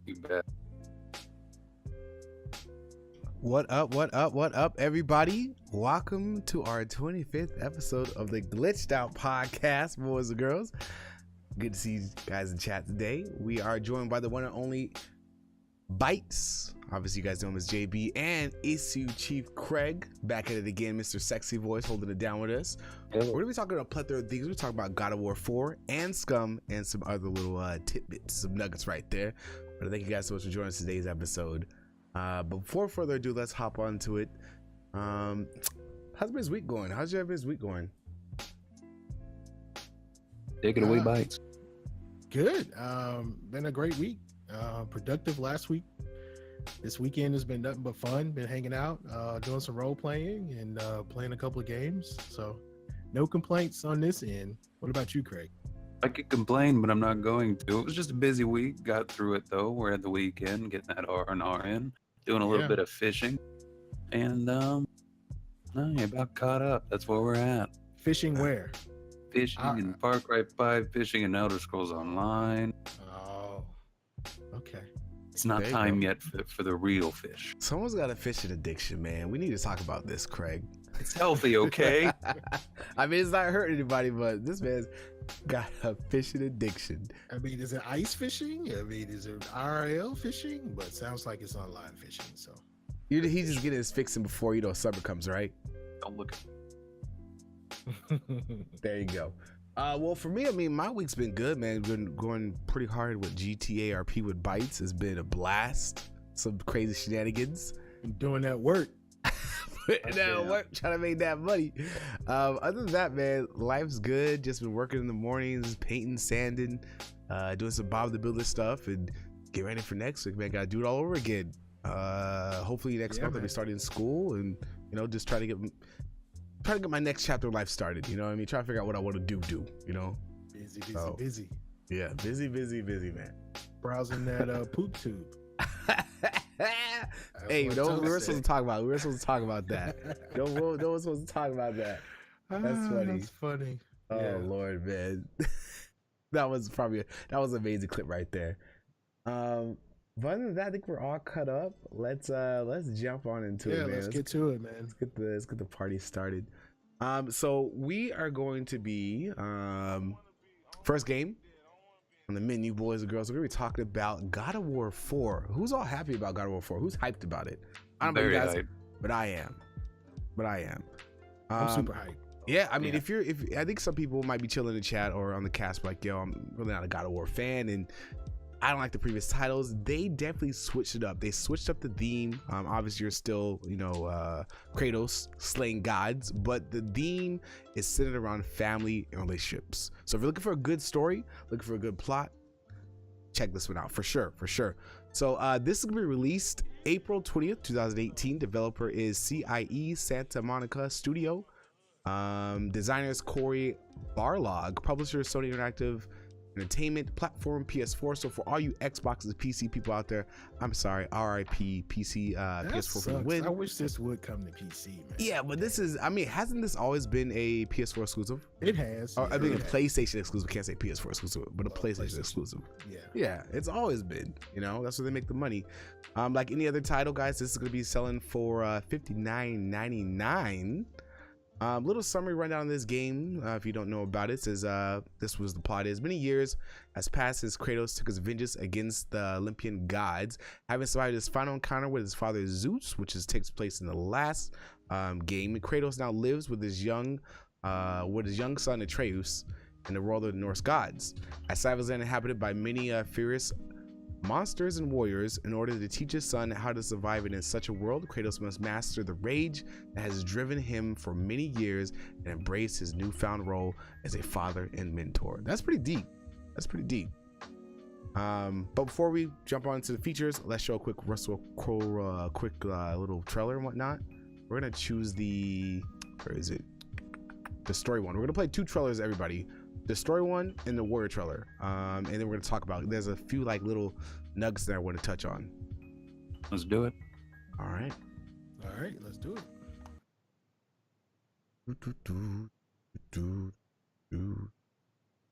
You bet. What up, what up, what up, everybody? Welcome to our 25th episode of the Glitched Out Podcast, boys and girls. Good to see you guys in chat today. We are joined by the one and only Bites. Obviously, you guys know him as JB and EsuCheifCraig. Back at it again, Mr. Sexy Voice holding it down with us. Hello. We're going to be talking about a plethora of things. We're talking about God of War 4 and Scum and some other little tidbits, some nuggets right there. But thank you guys so much for joining us today's episode. But before further ado, let's hop on to it. How's everybody's week going? How's your everybody's week going? Take it away, Bites. Good. Been a great week. Productive last week. This weekend has been nothing but fun. Been hanging out, doing some role playing and playing a couple of games. So no complaints on this end. What about you, Craig? I could complain, but I'm not going to. It was just a busy week. Got through it though. We're at the weekend, getting that R&R in, doing a little bit of fishing, and you're about caught up. That's where we're at. Fishing where? Fishing in Far Cry 5, fishing in Elder Scrolls Online. Oh, okay. It's not There you time go. yet for the real fish. Someone's got a fishing addiction, man. We need to talk about this, Craig. It's healthy, okay? I mean, it's not hurting anybody, but this man's got a fishing addiction. I mean, is it ice fishing? I mean, is it IRL fishing? But it sounds like it's online fishing. So He's just getting his fixing before, summer comes, right? Don't look. There you go. Well, for me, I mean, my week's been good, man. Been going pretty hard with GTA RP with Bites. It's been a blast. Some crazy shenanigans. doing that work. Putting that work, trying to make that money. Other than that, man, life's good. Just been working in the mornings, painting, sanding, doing some Bob the Builder stuff, and get ready for next week, man. Gotta do it all over again. Hopefully next month I'll be starting school, and just try to get my next chapter of life started. You know what I mean? Try to figure out what I want to do. Busy. Yeah, busy, man. Browsing that poop tube. Hey, we were supposed to talk about it. We were supposed to talk about that. No one's supposed to talk about that. That's funny. That's funny. Oh Yeah. Lord, man. that was an amazing clip right there. But other than that, I think we're all cut up. Let's jump on into it, man. Let's get to it, man. Let's get the party started. So we are going to be first game on the menu, boys and girls. We're gonna be talking about God of War 4. Who's all happy about God of War 4? Who's hyped about it? I don't know, you guys, but I am. I'm super hyped. Yeah, I mean, if I think some people might be chilling in the chat or on the cast, like, yo, I'm really not a God of War fan, and I don't like the previous titles. They definitely switched it up. They switched up the theme. Obviously, you're still, Kratos slaying gods, but the theme is centered around family and relationships. So if you're looking for a good story, looking for a good plot, check this one out for sure. So this is gonna be released April 20th, 2018. Developer is CIE Santa Monica Studio. Designers Corey Barlog. Publisher Sony Interactive Entertainment. Platform PS4. So for all you Xboxes, PC people out there, I'm sorry, RIP PC, PS4 for the win. I wish this would come to PC, man. Yeah, but this is, I mean, hasn't this always been a PS4 exclusive? It has. Or, I mean, a PlayStation exclusive. Can't say PS4 exclusive, but a PlayStation exclusive. Yeah. Yeah, it's always been. That's where they make the money. Like any other title, guys, this is going to be selling for $59.99. Little summary rundown of this game, if you don't know about it, says this was the plot is many years has passed since Kratos took his vengeance against the Olympian gods, having survived his final encounter with his father Zeus, which takes place in the last game. Kratos now lives with his young son Atreus in the world of the Norse gods. As Cyberland is inhabited by many furious monsters and warriors. In order to teach his son how to survive in such a world, Kratos must master the rage that has driven him for many years and embrace his newfound role as a father and mentor. That's pretty deep. But before we jump on to the features, let's show a quick little trailer and whatnot. We're gonna choose the story one. We're gonna play two trailers, everybody. The story one and the warrior trailer, and then we're gonna talk about, there's a few like little nuggets that I want to touch on. Let's do it. All right, let's do it.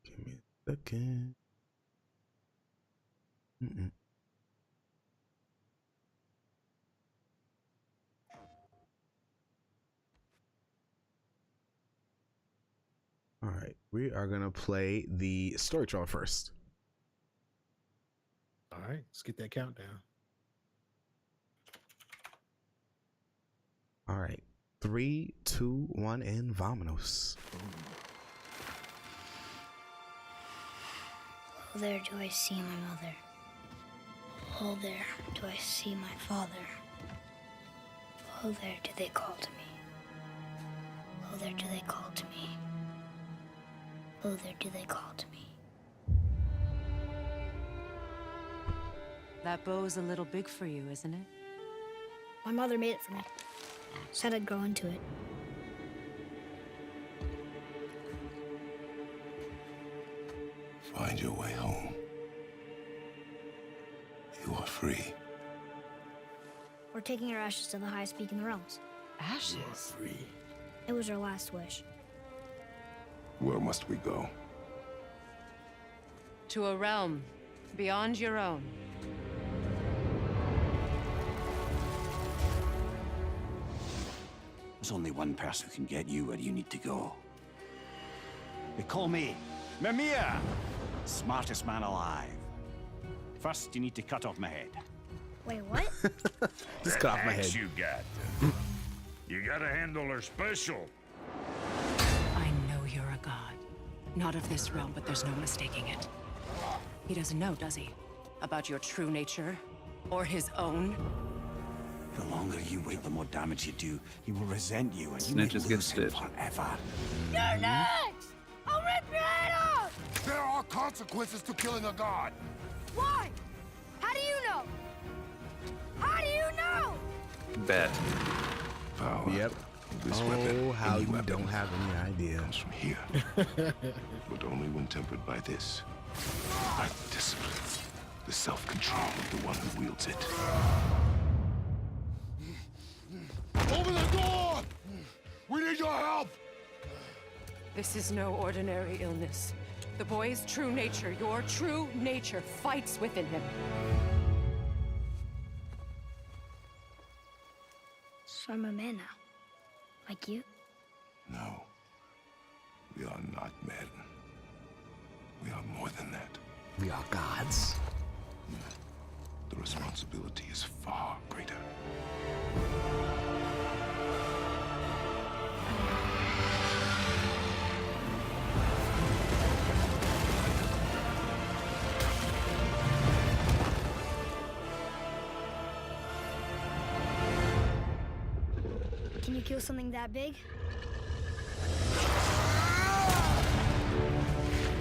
Give me a second. We are gonna play the story trailer first. All right, let's get that countdown. All right, 3, 2, 1, and vamonos. Oh, there do I see my mother. Oh, there do I see my father. Oh, there do they call to me. Oh, there do they call to me. Oh, there do they call to me. That bow's a little big for you, isn't it? My mother made it for me. Said I'd grow into it. Find your way home. You are free. We're taking our ashes to the highest peak in the realms. Ashes? Free. It was our last wish. Where must we go? To a realm beyond your own. There's only one person who can get you where you need to go. They call me Mimir, smartest man alive. First, you need to cut off my head. Wait, what? Just cut off my head. Axe you got. You gotta handle her special. I know you're a god. Not of this realm, but there's no mistaking it. He doesn't know, does he? About your true nature? Or his own? The longer you wait, the more damage you do. He will resent you, and you may Snitches get lose him stitched. forever. You're next! I'll rip your head off! There are consequences to killing a god. Why? How do you know? How do you know? Bet. Power. Yep. of This Oh, weapon, how any you weapon, don't have any idea. comes from here, but only when tempered by this. By the discipline, the self-control of the one who wields it. Open the door! We need your help! This is no ordinary illness. The boy's true nature, your true nature, fights within him. So I'm a man now. Like you? No, we are not men. We are more than that. We are gods. The responsibility is far greater. Can you kill something that big?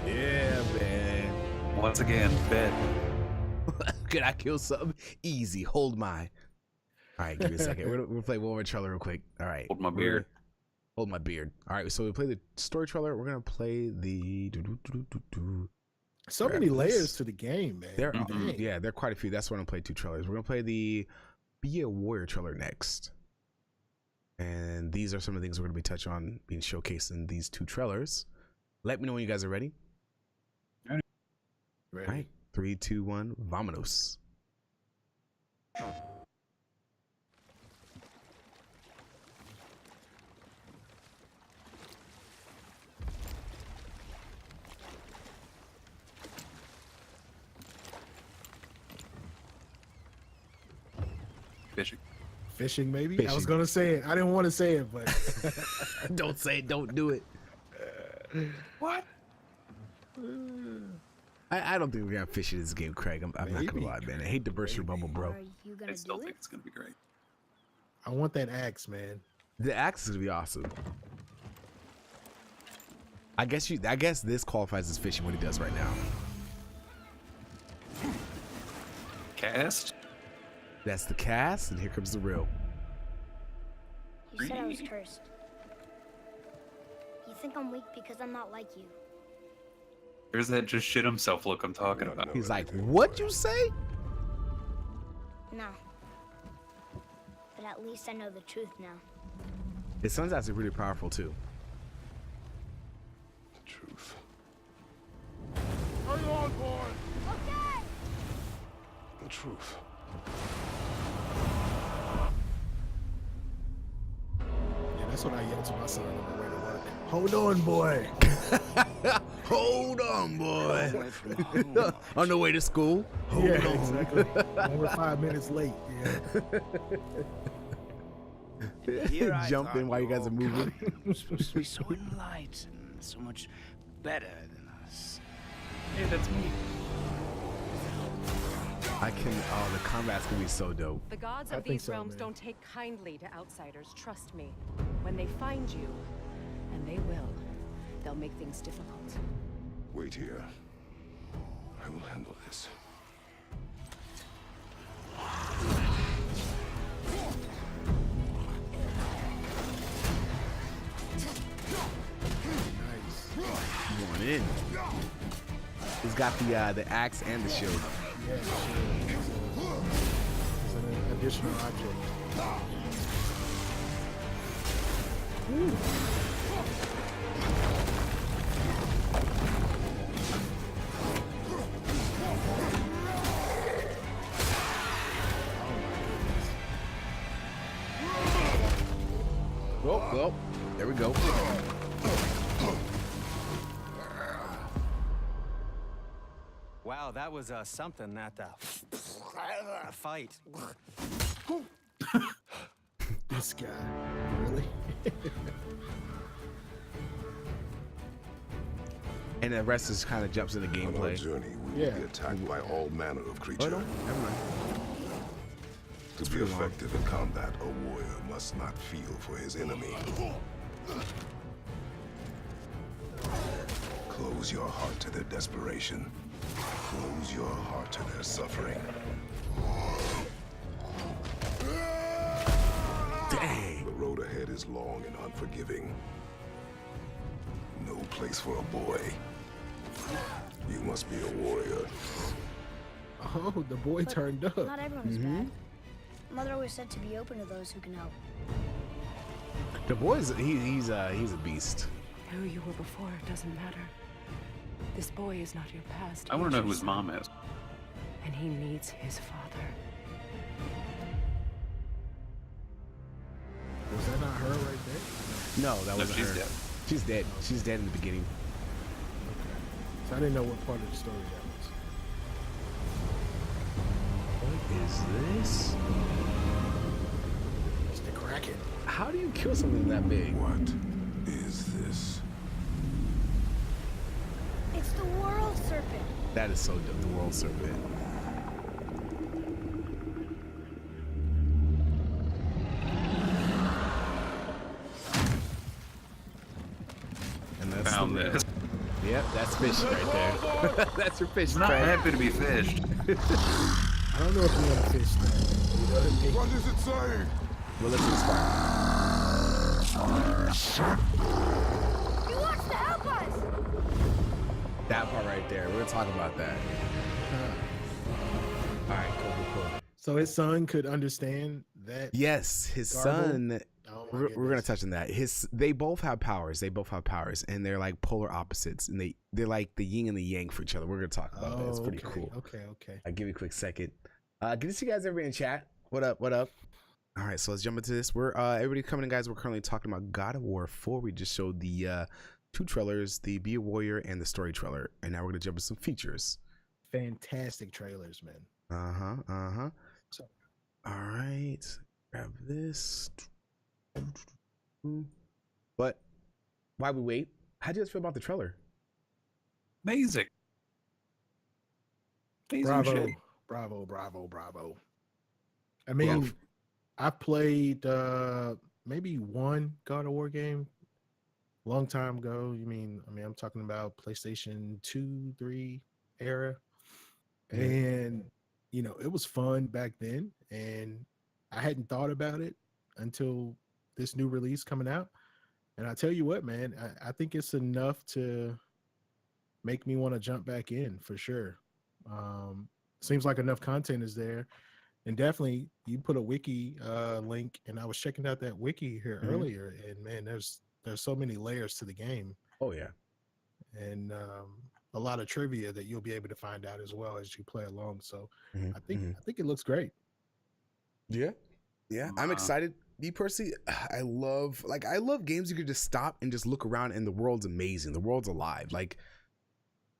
Yeah, man. Once again, bet. Could I kill something? Easy. Hold my. All right, give me a second. We're gonna play one more trailer real quick. All right. Hold my beard. Hold my beard. All right, so we play the story trailer. We're gonna play the. So many layers to the game, man. There, Dang. yeah, there are quite a few. That's why I'm gonna play 2 trailers. We're gonna play the Be a Warrior trailer next, and these are some of the things we're gonna be touching on being showcased in these 2 trailers. Let me know when you guys are ready. Ready. All right, 3, 2, 1, vamonos. Fishing. Fishing, maybe? I was Fishing. gonna say it. I didn't want to say it, but Don't say it. Don't do it. What? I don't think we got fish in this game, Craig. I'm not gonna Maybe. lie, man. I hate to burst your bubble, bro. Are you gonna I still do think it? it's gonna be great. I want that axe, man. The axe is gonna be awesome. I guess this qualifies as fishing what he does right now. Cast? That's the cast, and here comes the real. You said I was cursed. You think I'm weak because I'm not like you. There's that just shit himself look I'm talking about. He's like, "What'd you say?" No. But at least I know the truth now. His son's actually pretty powerful too. The truth. Okay! The truth. Yeah, that's what I yell to my son on the way to work. Hold on, boy. Hold on, boy. On the way to school. Hold Yeah, on. exactly. And we're 5 minutes late. Yeah. Jump in while you guys are moving. You're supposed to be so enlightened, so much better than us. Hey, that's me. The combat's gonna be so dope. The gods I of think these so, realms man. don't take kindly to outsiders, trust me. When they find you, and they will, they'll make things difficult. Wait here. I will handle this. Going in. He's got the axe and the shield. Yeah, it's an additional object. Oh, there we go. Wow, that was something, that fight. This guy, really? And the rest is kind of jumps into On our gameplay. journey, we will be attacked by all manner of Oh, creatures. no, never mind. To be effective in combat, a warrior must not feel for his enemy. Close your heart to their desperation. Close your heart to their suffering. Dang. The road ahead is long and unforgiving. No place for a boy. You must be a warrior. Oh, the boy turned up. Not everyone is bad. Mother always said to be open to those who can help. The boy's he's a beast. Who you were before doesn't matter. This boy is not your past. I want to know who he's his mom is. And he needs his father. Was that not her right there? No, that No, wasn't she's her. dead. She's dead. She's dead in the beginning. Okay. So I didn't know what part of the story that was. What is this? It's the Kraken. How do you kill something that big? What is this? It's the world serpent. That is so dope. The world serpent. And that's Found the, this. Yep, that's fish right there. That's your fish. I'm not Craig. happy to be fished. I don't know if you want to fish that. You know what I mean? What does it say? Well, let's inspire. He wants to help us. That part right there. We're gonna talk about that. All right, cool. So his son could understand that. Yes, his Garble? son. Oh my We're gonna goodness. touch on that. They both have powers. And they're like polar opposites, and they're like the yin and the yang for each other. We're gonna talk about that. It's pretty okay, cool. Okay. I'll give you a quick second. Good to see you guys, everybody in chat. What up? All right, so let's jump into this. We're everybody coming in, guys. We're currently talking about God of War 4. We just showed the 2 trailers, the Be a Warrior and the story trailer, and now we're gonna jump into some features. Fantastic trailers, man. So- All right, grab this. But while we wait, how do you guys feel about the trailer? Amazing. Amazing Bravo, shit. bravo. I mean, I played maybe one God of War game long time ago. I'm talking about PlayStation 2, 3 era. And it was fun back then, and I hadn't thought about it until this new release coming out. And I tell you what, man, I think it's enough to make me want to jump back in for sure. Seems like enough content is there, and definitely you put a wiki link, and I was checking out that wiki here earlier, and man, there's so many layers to the game, Oh yeah. and a lot of trivia that you'll be able to find out as well as you play along. So I think it looks great. Yeah. I'm excited. Me personally, I love games you could just stop and just look around and the world's amazing. The world's alive. Like,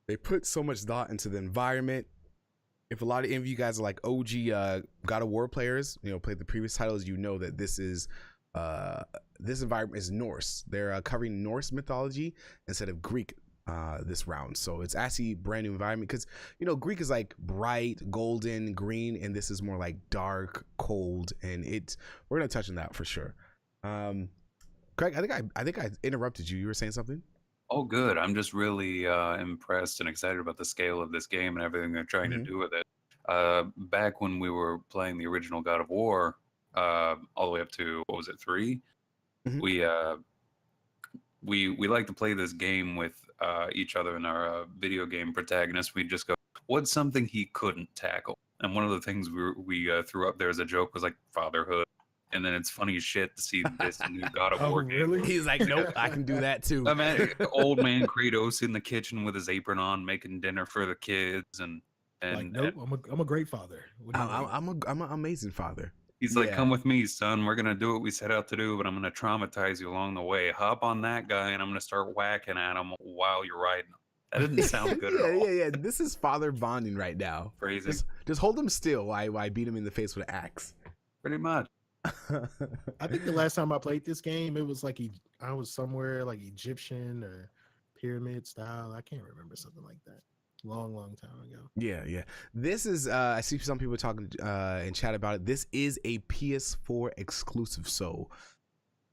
they put so much thought into the environment. If a lot of you guys are like OG God of War players, played the previous titles, you know that this environment is Norse. They're covering Norse mythology instead of Greek this round. So it's actually a brand new environment because, Greek is like bright, golden, green, and this is more like dark, cold, and we're going to touch on that for sure. Craig, I think I interrupted you. You were saying something? Oh, good. I'm just really impressed and excited about the scale of this game and everything they're trying to do with it. Back when we were playing the original God of War, all the way up to, what was it, 3? We like to play this game with each other and our video game protagonist. We'd just go, what's something he couldn't tackle? And one of the things we threw up there as a joke was like fatherhood. And then it's funny as shit to see this new God of War game. Really? He's like, nope, I can do that too. I mean, old man Kratos in the kitchen with his apron on, making dinner for the kids, and like, nope, I'm a great father. I'm an amazing father. He's like, come with me, son. We're gonna do what we set out to do, but I'm gonna traumatize you along the way. Hop on that guy, and I'm gonna start whacking at him while you're riding him. That didn't sound good at all. Yeah. This is father bonding right now. Crazy. Just hold him still while I beat him in the face with an axe. Pretty much. I think the last time I played this game, it was like I was somewhere like Egyptian or pyramid style. I can't remember, something like that. Long time ago. Yeah. This is I see some people talking in chat about it. This is a PS4 exclusive, so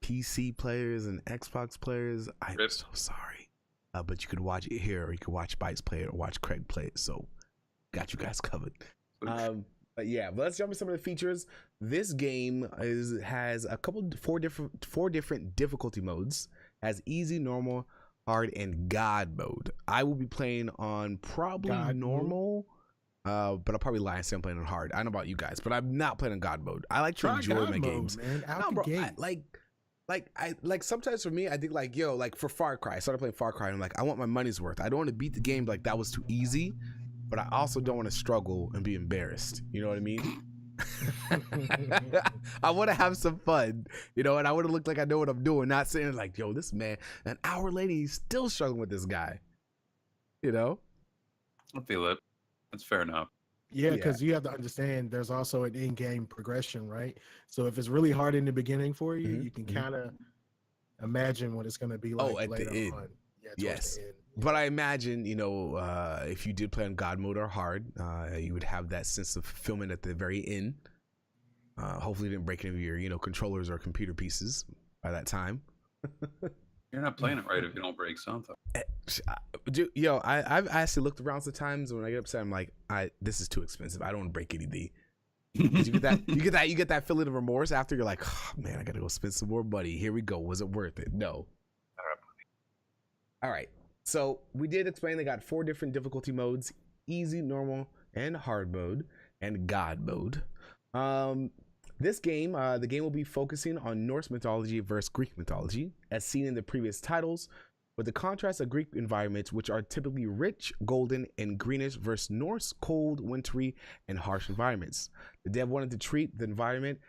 PC players and Xbox players, I'm so sorry, but you could watch it here, or you could watch Bites play it, or watch Craig play it. So got you guys covered. But let's jump into some of the features. This game has four different difficulty modes. Has easy, normal, hard, and God mode. I will be playing on probably normal, but I'll probably lie and say I'm playing on hard. I don't know about you guys, but I'm not playing on God mode. I like to enjoy my games. Man, I sometimes for me, I think like for Far Cry, I started playing Far Cry and I'm like, I want my money's worth. I don't want to beat the game like that was too easy, but I also don't want to struggle and be embarrassed. You know what I mean? I want to have some fun, and I want to look like I know what I'm doing, not saying like, yo, this man, an hour later, he's still struggling with this guy. I feel it. That's fair enough. Yeah, because you have to understand there's also an in-game progression, right? So if it's really hard in the beginning for you, you can kind of imagine what it's going to be like at the end. On. Yeah, yes. the end. But I imagine, if you did play on God mode or hard, you would have that sense of fulfillment at the very end. Hopefully you didn't break any of your, controllers or computer pieces by that time. You're not playing it right if you don't break something. I've actually looked around sometimes when I get upset. I'm like, this is too expensive. I don't want to break anything. You get that feeling of remorse after you're like, oh, man, I gotta go spend some more money. Here we go. Was it worth it? No. All right. So we did explain they got 4 different difficulty modes: easy, normal, and hard mode, and God mode. This game, the game will be focusing on Norse mythology versus Greek mythology, as seen in the previous titles, with the contrast of Greek environments, which are typically rich, golden, and greenish, versus Norse, cold, wintry, and harsh environments. The dev wanted to treat the environment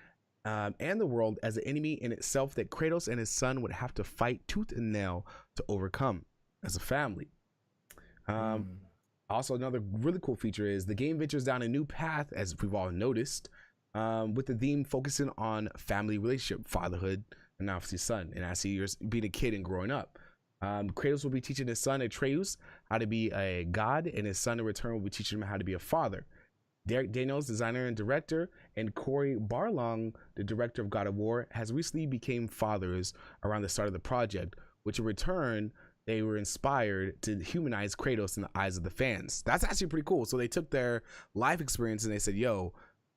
and the world as an enemy in itself that Kratos and his son would have to fight tooth and nail to overcome as a family. Also, another really cool feature is the game ventures down a new path, as we've all noticed, with the theme focusing on family relationship, fatherhood, and obviously son. And I see you're being a kid and growing up. Kratos will be teaching his son Atreus how to be a god, and his son in return will be teaching him how to be a father. Derek Daniels, designer and director, and Corey Barlong, the director of God of War, has recently became fathers around the start of the project, which in return, they were inspired to humanize Kratos in the eyes of the fans. That's actually pretty cool. So they took their life experience and they said, yo,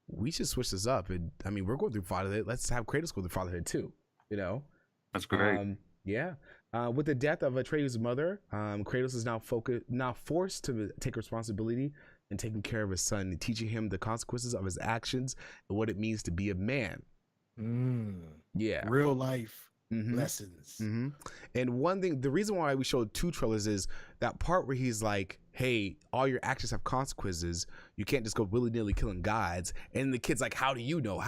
we should switch this up. And I mean, we're going through fatherhood. Let's have Kratos go through fatherhood too, That's great. With the death of Atreus' mother, Kratos is now forced to take responsibility and taking care of his son and teaching him the consequences of his actions and what it means to be a man. Real life lessons. And one thing, the reason why we showed 2 trailers is that part where he's like, hey, all your actions have consequences. You can't just go willy-nilly killing gods. And the kid's like, how do you know?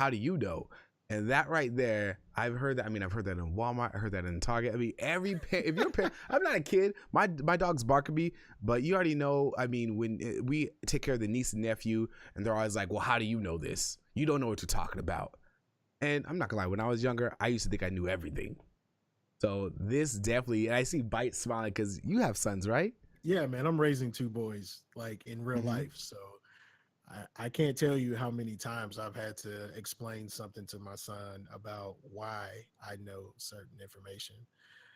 And that right there, I've heard that. I mean, I've heard that in Walmart. I heard that in Target. I mean, every if you're a parent, I'm not a kid. My dog's barking me, but you already know. I mean, when we take care of the niece and nephew, and they're always like, "Well, how do you know this? You don't know what you're talking about." And I'm not gonna lie. When I was younger, I used to think I knew everything. So this definitely, and I see Bite smiling because you have sons, right? Yeah, man, I'm raising 2 boys like in real life, so I can't tell you how many times I've had to explain something to my son about why I know certain information.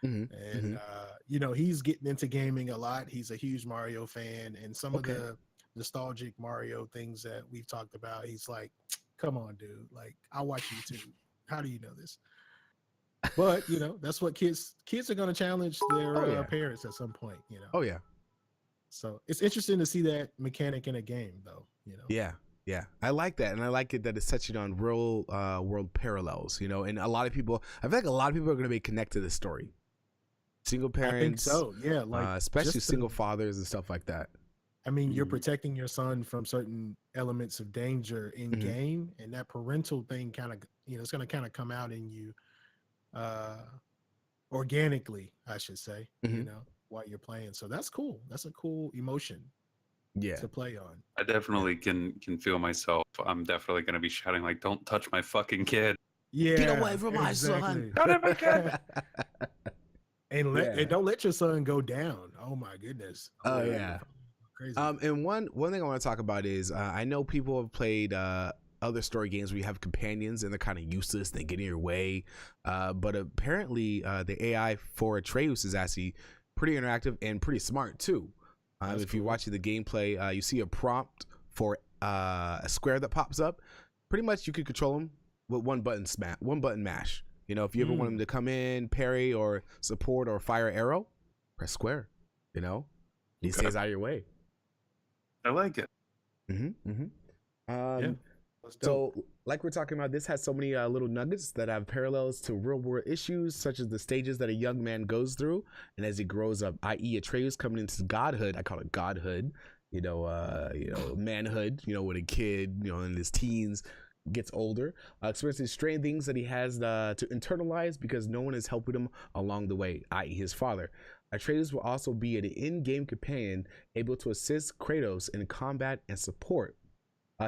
And you know, he's getting into gaming a lot. He's a huge Mario fan, and some of the nostalgic Mario things that we've talked about, he's like, "Come on, dude! Like, I watch YouTube. How do you know this?" But you know, that's what kids are going to challenge their parents at some point. You know. Oh yeah. So it's interesting to see that mechanic in a game, though. You know. Yeah, I like that, and I like it that it's touching on real world parallels. You know, and a lot of people, I feel like a lot of people are going to be connected to this story. Single parents, I think so. Yeah, like especially single fathers and stuff like that. I mean, you're protecting your son from certain elements of danger in game, and that parental thing kind of, you know, it's going to kind of come out in you organically, I should say, you know, while you're playing. So that's cool. That's a cool emotion to play on. I definitely can feel myself. I'm definitely going to be shouting like, "Don't touch my fucking kid." Yeah, get away from my son. Don't touch my kid. And don't let your son go down. Oh my goodness. Oh yeah. Crazy. And one thing I want to talk about is I know people have played other story games where you have companions and they're kind of useless, they get in your way. But apparently the AI for Atreus is actually pretty interactive and pretty smart too. If you're watching the gameplay, you see a prompt for a square that pops up. Pretty much you can control them with one button mash. You know, if you ever want them to come in, parry or support or fire arrow, press square. You know, he stays out of your way. I like it. So, like we're talking about, this has so many little nuggets that have parallels to real world issues, such as the stages that a young man goes through, and as he grows up, i.e., Atreus coming into godhood. I call it godhood. You know, manhood. You know, when a kid, you know, in his teens gets older, experiencing strange things that he has to internalize because no one is helping him along the way, i.e. his father. Atreus will also be an in-game companion able to assist Kratos in combat and support.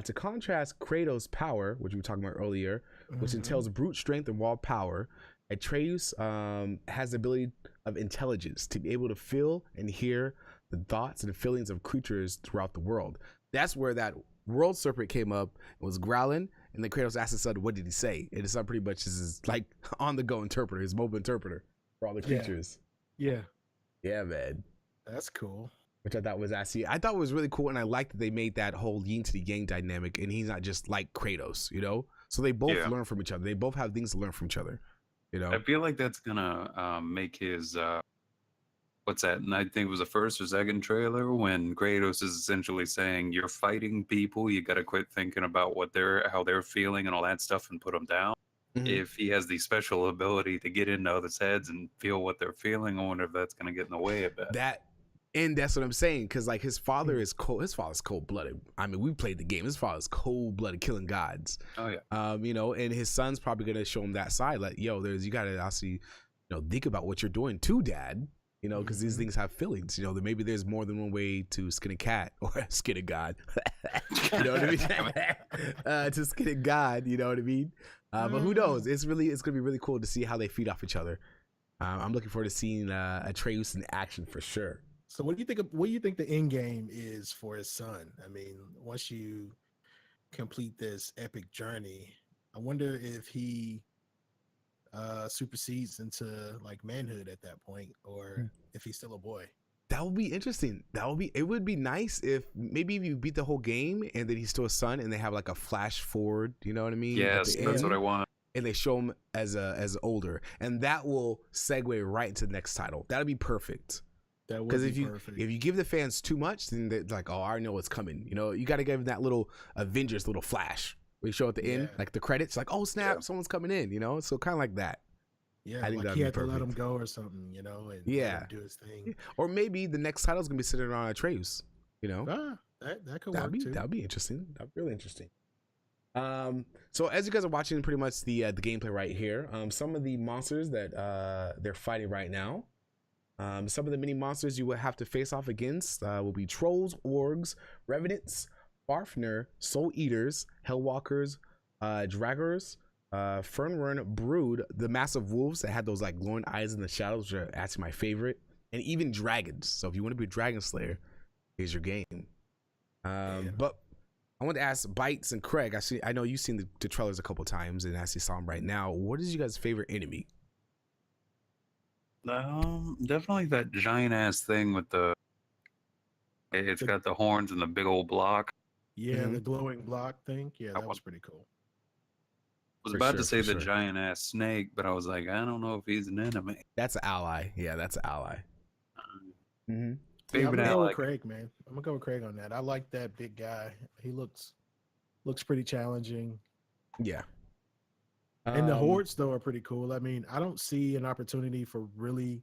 To contrast Kratos' power, which we were talking about earlier, which entails brute strength and raw power, Atreus has the ability of intelligence to be able to feel and hear the thoughts and feelings of creatures throughout the world. That's where that world serpent came up and was growling, and then Kratos asked his son, what did he say? And his son pretty much is his, like, on-the-go interpreter, his mobile interpreter for all the creatures. Yeah, man. That's cool. Which I thought was actually, I thought was really cool, and I liked that they made that whole yin to the yang dynamic, and he's not just like Kratos, you know? So they both learn from each other. They both have things to learn from each other, you know? I feel like that's gonna make his what's that? And I think it was the first or second trailer when Kratos is essentially saying, "You're fighting people. You got to quit thinking about how they're feeling and all that stuff, and put them down." If he has the special ability to get into others' heads and feel what they're feeling, I wonder if that's gonna get in the way a bit. And that's what I'm saying, because like his father is cold. His father's cold-blooded. I mean, we played the game. His father's cold-blooded, killing gods. Oh yeah. You know, and his son's probably gonna show him that side. Like, yo, you gotta actually, you know, think about what you're doing too, Dad. You know, because these things have feelings. You know, maybe there's more than one way to skin a cat or skin a god. You know what I mean? To skin a god. You know what I mean? But who knows? It's gonna be really cool to see how they feed off each other. I'm looking forward to seeing Atreus in action for sure. So what do you think the end game is for his son? I mean, once you complete this epic journey, I wonder if he supersedes into like manhood at that point, or if he's still a boy. That would be interesting. It would be nice if maybe you beat the whole game and then he's still a son and they have like a flash forward, you know what I mean? Yes, that's what I want. And they show him as older, and that will segue right into the next title. That'd be perfect. Because if you give the fans too much, then they're like, oh, I already know what's coming. You know, you got to give them that little Avengers little flash where you show at the end, like the credits, like, oh snap, someone's coming in. You know, so kind of like that. Yeah, I think like he had to let him go or something, you know, and let him do his thing. Or maybe the next title's gonna be sitting around Atreus. You know, that could work too. That'd be interesting. That'd be really interesting. So as you guys are watching pretty much the gameplay right here, some of the monsters that they're fighting right now, some of the mini monsters you will have to face off against will be trolls, orgs, revenants, Farfner, soul eaters, hellwalkers, draggers, Fernworn brood, the massive wolves that had those like glowing eyes in the shadows, which are actually my favorite, and even dragons. So if you want to be a dragon slayer, here's your game. But I want to ask Bites and Craig. I know you've seen the trailers a couple times and actually saw them right now. What is you guys' favorite enemy? Definitely that giant ass thing with it's got the horns and the big old block. Yeah, the glowing block thing. Yeah, that was pretty cool. I was about to say the giant ass snake, but I was like, I don't know if he's an enemy. That's an ally. Yeah, that's an ally. Yeah, I'm gonna go with Craig, man. I'm gonna go with Craig on that. I like that big guy. He looks pretty challenging. Yeah. And the hordes though are pretty cool. I mean, I don't see an opportunity for really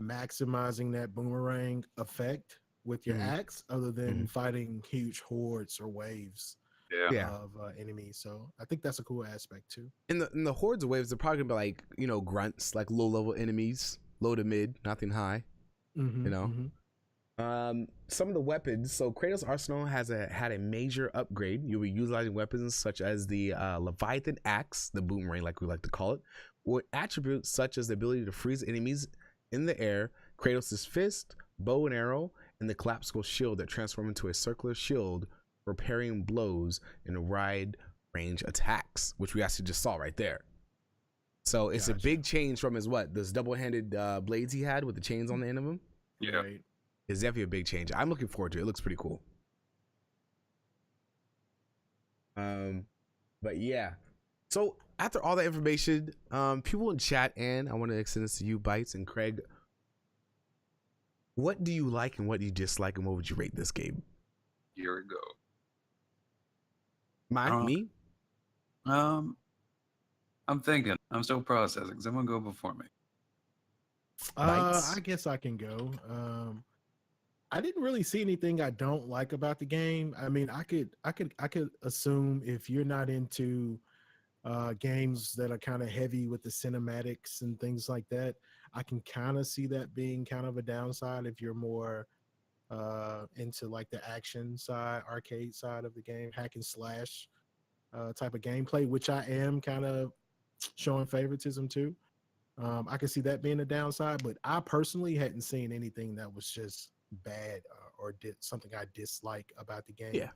maximizing that boomerang effect with your axe other than fighting huge hordes or waves of enemies. So I think that's a cool aspect too. In the hordes of waves, they're probably gonna be like, you know, grunts, like low level enemies, low to mid, nothing high. You know. Some of the weapons. So Kratos' arsenal had a major upgrade. You'll be utilizing weapons such as the Leviathan axe, the boomerang, like we like to call it, with attributes such as the ability to freeze enemies in the air, Kratos' fist, bow and arrow, and the collapsible shield that transform into a circular shield for parrying blows and wide range attacks, which we actually just saw right there. So it's a big change from those double-handed blades he had with the chains on the end of them. Yeah. Right. It's definitely a big change. I'm looking forward to it. It looks pretty cool. But yeah. So after all that information, people in chat, and I want to extend this to you, Bites and Craig. What do you like and what do you dislike, and what would you rate this game? Here we go. Me? I'm thinking. I'm still processing. Someone go before me. I guess I can go. I didn't really see anything I don't like about the game. I mean, I could assume if you're not into games that are kind of heavy with the cinematics and things like that, I can kind of see that being kind of a downside if you're more into like the action side, arcade side of the game, hack and slash type of gameplay, which I am kind of showing favoritism to. I can see that being a downside, but I personally hadn't seen anything that was just bad or did something I dislike about the game. Yeah.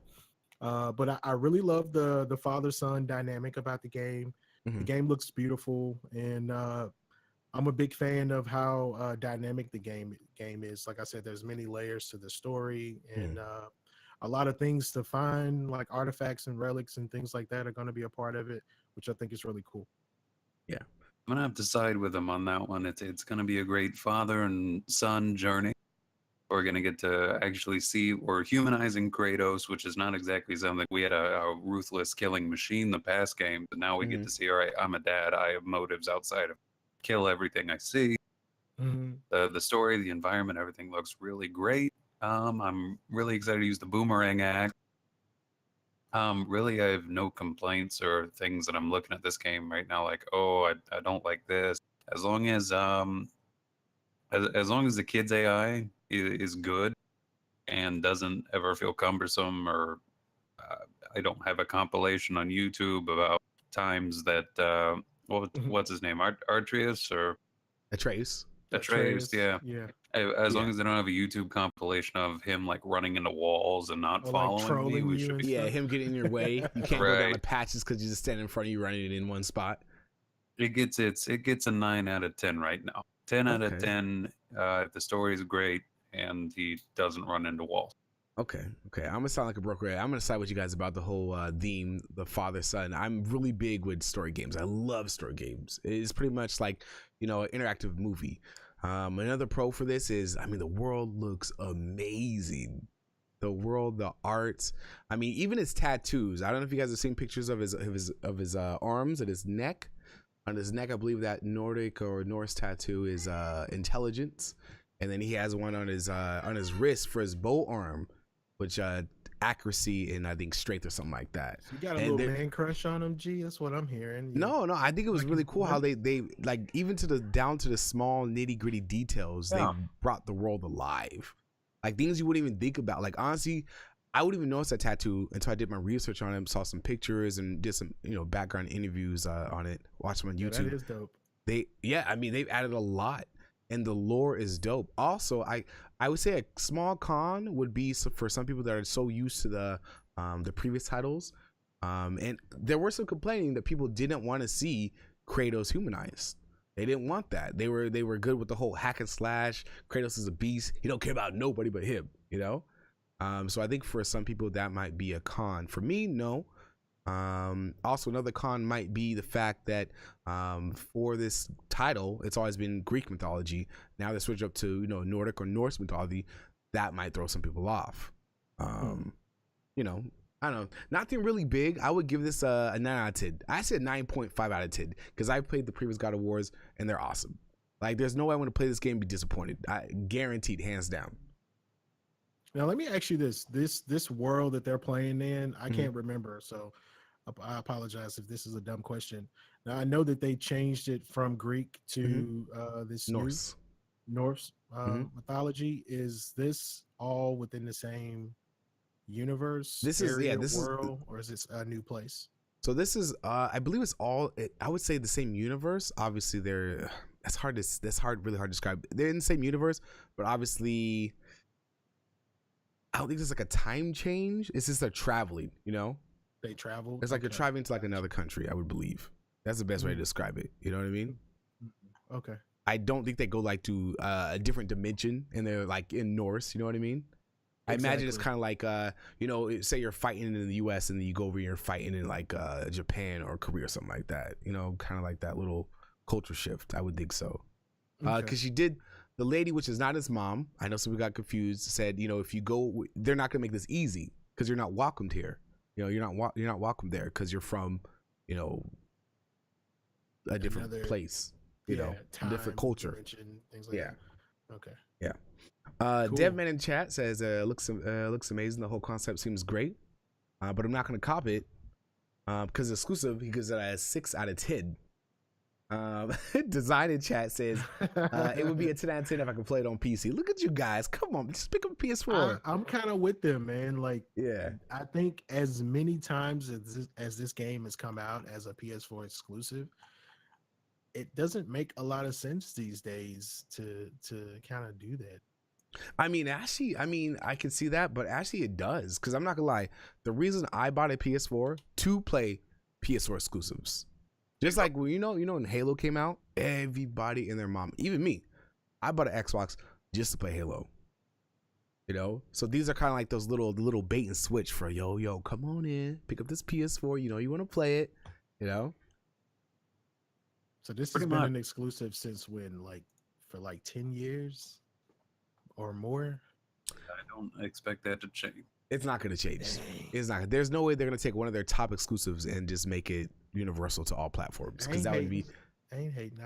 But I really love the father-son dynamic about the game. The game looks beautiful, and I'm a big fan of how dynamic the game is. Like I said, there's many layers to the story, and a lot of things to find, like artifacts and relics and things like that, are going to be a part of it, which I think is really cool. Yeah. I'm gonna have to side with him on that one. It's gonna be a great father and son journey. We're gonna get to actually see we're humanizing Kratos, which is not exactly something. We had a ruthless killing machine the past game, but now we get to see, all right, I'm a dad. I have motives outside of kill everything I see. The story, the environment, everything looks really great. I'm really excited to use the boomerang axe. Really, I have no complaints or things that I'm looking at this game right now like, oh, I don't like this. As long as the kid's AI is good and doesn't ever feel cumbersome, or I don't have a compilation on YouTube about times that what's his name, Atreus or Atreus, yeah. As long as they don't have a YouTube compilation of him like running into walls and not following me, we should be. Yeah, him getting in your way. You can't go down the patches because you just stand in front of you running it in one spot. It gets a 9 out of 10 right now. 10 out of 10 if the story is great and he doesn't run into walls. Okay. I'm gonna sound like a broker. I'm gonna side with you guys about the whole theme, the father son. I'm really big with story games. I love story games. It's pretty much like, you know, an interactive movie. Another pro for this is, I mean, the world looks amazing. The world, the art. I mean, even his tattoos. I don't know if you guys have seen pictures of his arms and his neck. On his neck, I believe that Nordic or Norse tattoo is intelligence, and then he has one on his wrist for his bow arm, which accuracy and I think strength or something like that. So you got a And little man crush on him, G? That's what I'm hearing. No, I think it was like really his cool how woman? they like even to the down to the small nitty gritty details. Yeah. They brought the world alive, like things you wouldn't even think about. Like honestly, I wouldn't even notice that tattoo until I did my research on it, saw some pictures and did some background interviews on it. Watched them on Yeah, YouTube. that is dope. They've added a lot, and the lore is dope. Also, I would say a small con would be for some people that are so used to the previous titles, and there were some complaining that people didn't want to see Kratos humanized. They didn't want that. They were good with the whole hack and slash. Kratos is a beast. He don't care about nobody but him. So I think for some people that might be a con. For me, no. Also another con might be the fact that for this title, it's always been Greek mythology. Now they switch up to Nordic or Norse mythology. That might throw some people off. I don't know, nothing really big. I would give this a 9 out of 10. I said 9.5 out of 10 because I played the previous God of Wars and they're awesome. Like there's no way I want to play this game and be disappointed. I guaranteed, hands down. Now let me ask you this world that they're playing in, I can't remember, so I apologize if this is a dumb question. Now I know that they changed it from Greek to this Norse mythology. Is this all within the same universe? This is world, or is this a new place? So this is I believe it's all I would say the same universe. Obviously really hard to describe. They're in the same universe, but obviously I don't think there's like a time change. It's just they're traveling, They travel. It's like you're traveling to like another country, I would believe. That's the best way to describe it. You know what I mean? Okay. I don't think they go like to a different dimension and they're like in Norse, you know what I mean? I imagine it's kind of like say you're fighting in the US and then you go over here and fighting in like Japan or Korea or something like that. Kind of like that little culture shift. I would think so. Because she did. The lady, which is not his mom, I know some people got confused, said, if you go, they're not going to make this easy because you're not welcomed here. You're not welcome there because you're from, a different place, time, different culture. Dimension, things like that. Okay. Yeah. Cool. Devman in chat says, looks amazing. The whole concept seems great, but I'm not going to cop it because it's exclusive. He gives it a 6 out of 10. Design in chat says it would be a 10 out of 10 if I could play it on PC. Look at you guys, come on, just pick up a PS4. I'm kind of with them, man. Like, yeah, I think as many times as this game has come out as a PS4 exclusive, it doesn't make a lot of sense these days to kind of do that. I mean, actually, I can see that, but actually it does, because I'm not gonna lie, the reason I bought a PS4 to play PS4 exclusives. Just like when when Halo came out, everybody and their mom, even me, I bought an Xbox just to play Halo. So these are kind of like those little bait and switch for yo, come on in, pick up this PS4. You want to play it. So this has been an exclusive since when? Like for 10 years or more. I don't expect that to change. It's not going to change. It's not. There's no way they're going to take one of their top exclusives and just make it universal to all platforms, because that would be. I ain't hating.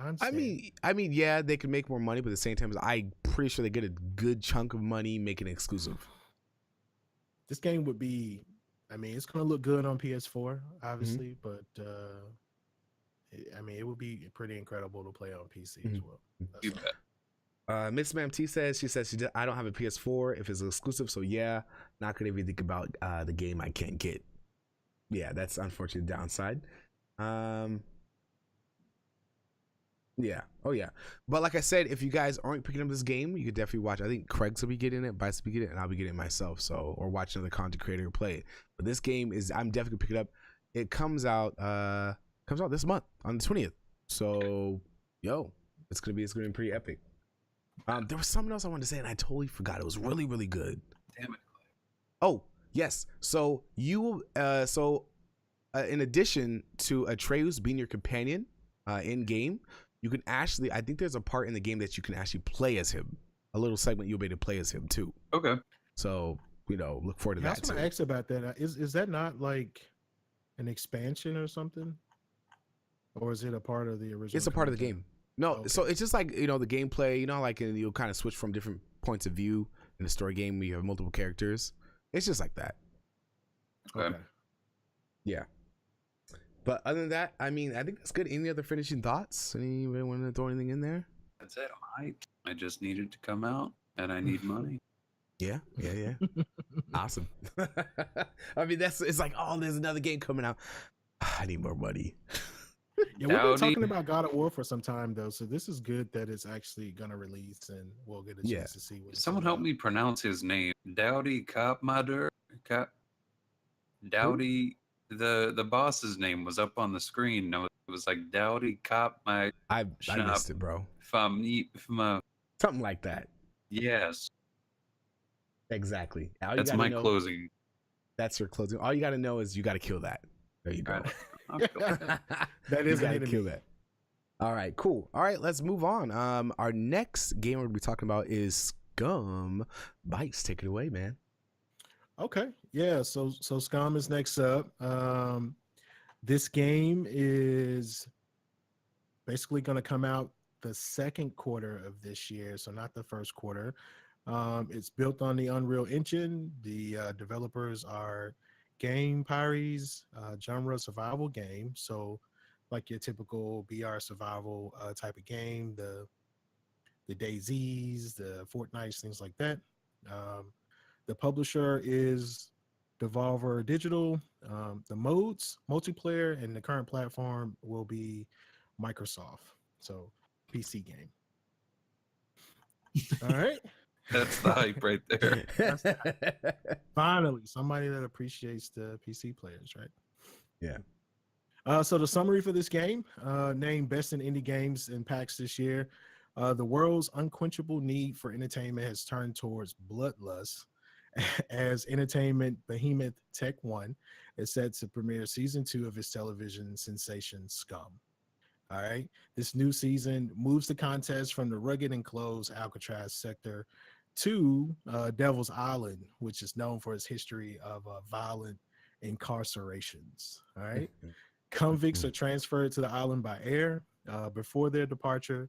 I mean, yeah, they can make more money, but at the same time, I'm pretty sure they get a good chunk of money making it exclusive. This game would be. I mean, it's going to look good on PS4, obviously, but it would be pretty incredible to play on PC as well. You bet. Miss Ma'am T says I don't have a PS4 if it's exclusive, so yeah, not gonna even think about the game I can't get. Yeah, that's unfortunate downside. Yeah. Oh yeah. But like I said, if you guys aren't picking up this game, you could definitely watch. I think Craig's will be getting it, Bites will be getting it, and I'll be getting it myself. So, or watch another content creator play it. But this game I'm definitely gonna pick it up. It comes out this month on the 20th. So, it's gonna be pretty epic. There was something else I wanted to say and I totally forgot. It was really, really good. Damn it. Oh, yes. So in addition to Atreus being your companion in game, you can actually, I think there's a part in the game that you can actually play as him. A little segment you'll be able to play as him too. Okay. So, look forward to that too. I was going to ask about that. Is that not like an expansion or something? Or is it a part of the original? It's a part of the game. No, okay. So it's just like, the gameplay, like you'll kind of switch from different points of view in the story game where you have multiple characters. It's just like that. Okay. Yeah. But other than that, I mean, I think that's good. Any other finishing thoughts? Anybody want to throw anything in there? That's it. I'm hyped. I just needed to come out, and I need money. Yeah. Awesome. I mean, it's like, oh, there's another game coming out. I need more money. Yeah, we've been talking about God of War for some time though, so this is good that it's actually gonna release and we'll get a chance to see what it's Someone help me pronounce his name. Dowdy Copmader. Dowdy. The boss's name was up on the screen. No, it was like Dowdy Cop my. I missed it, bro. Something like that. Yes. Exactly. That's my closing. That's your closing. All you got to know is you got to kill that. There you go. That is you got to kill that. All right, cool. All right, let's move on. Our next game we're gonna be talking about is Scum. Bites, take it away, man. Okay. Yeah, so Scum is next up. This game is basically going to come out the second quarter of this year, so not the first quarter. It's built on the Unreal Engine. The developers are Game Pyres, genre survival game. So like your typical BR survival type of game, the DayZs, the Fortnites, things like that. The publisher is Devolver Digital. The modes, multiplayer, and the current platform will be Microsoft. So PC game. All right. That's the hype right there. Finally, somebody that appreciates the PC players, right? Yeah. So the summary for this game, named Best in Indie Games in PAX this year, the world's unquenchable need for entertainment has turned towards bloodlust as entertainment behemoth Tech One is set to premiere season 2 of its television sensation Scum. All right. This new season moves the contest from the rugged and closed Alcatraz sector to Devil's Island, which is known for its history of violent incarcerations. All right. Convicts are transferred to the island by air. Before their departure,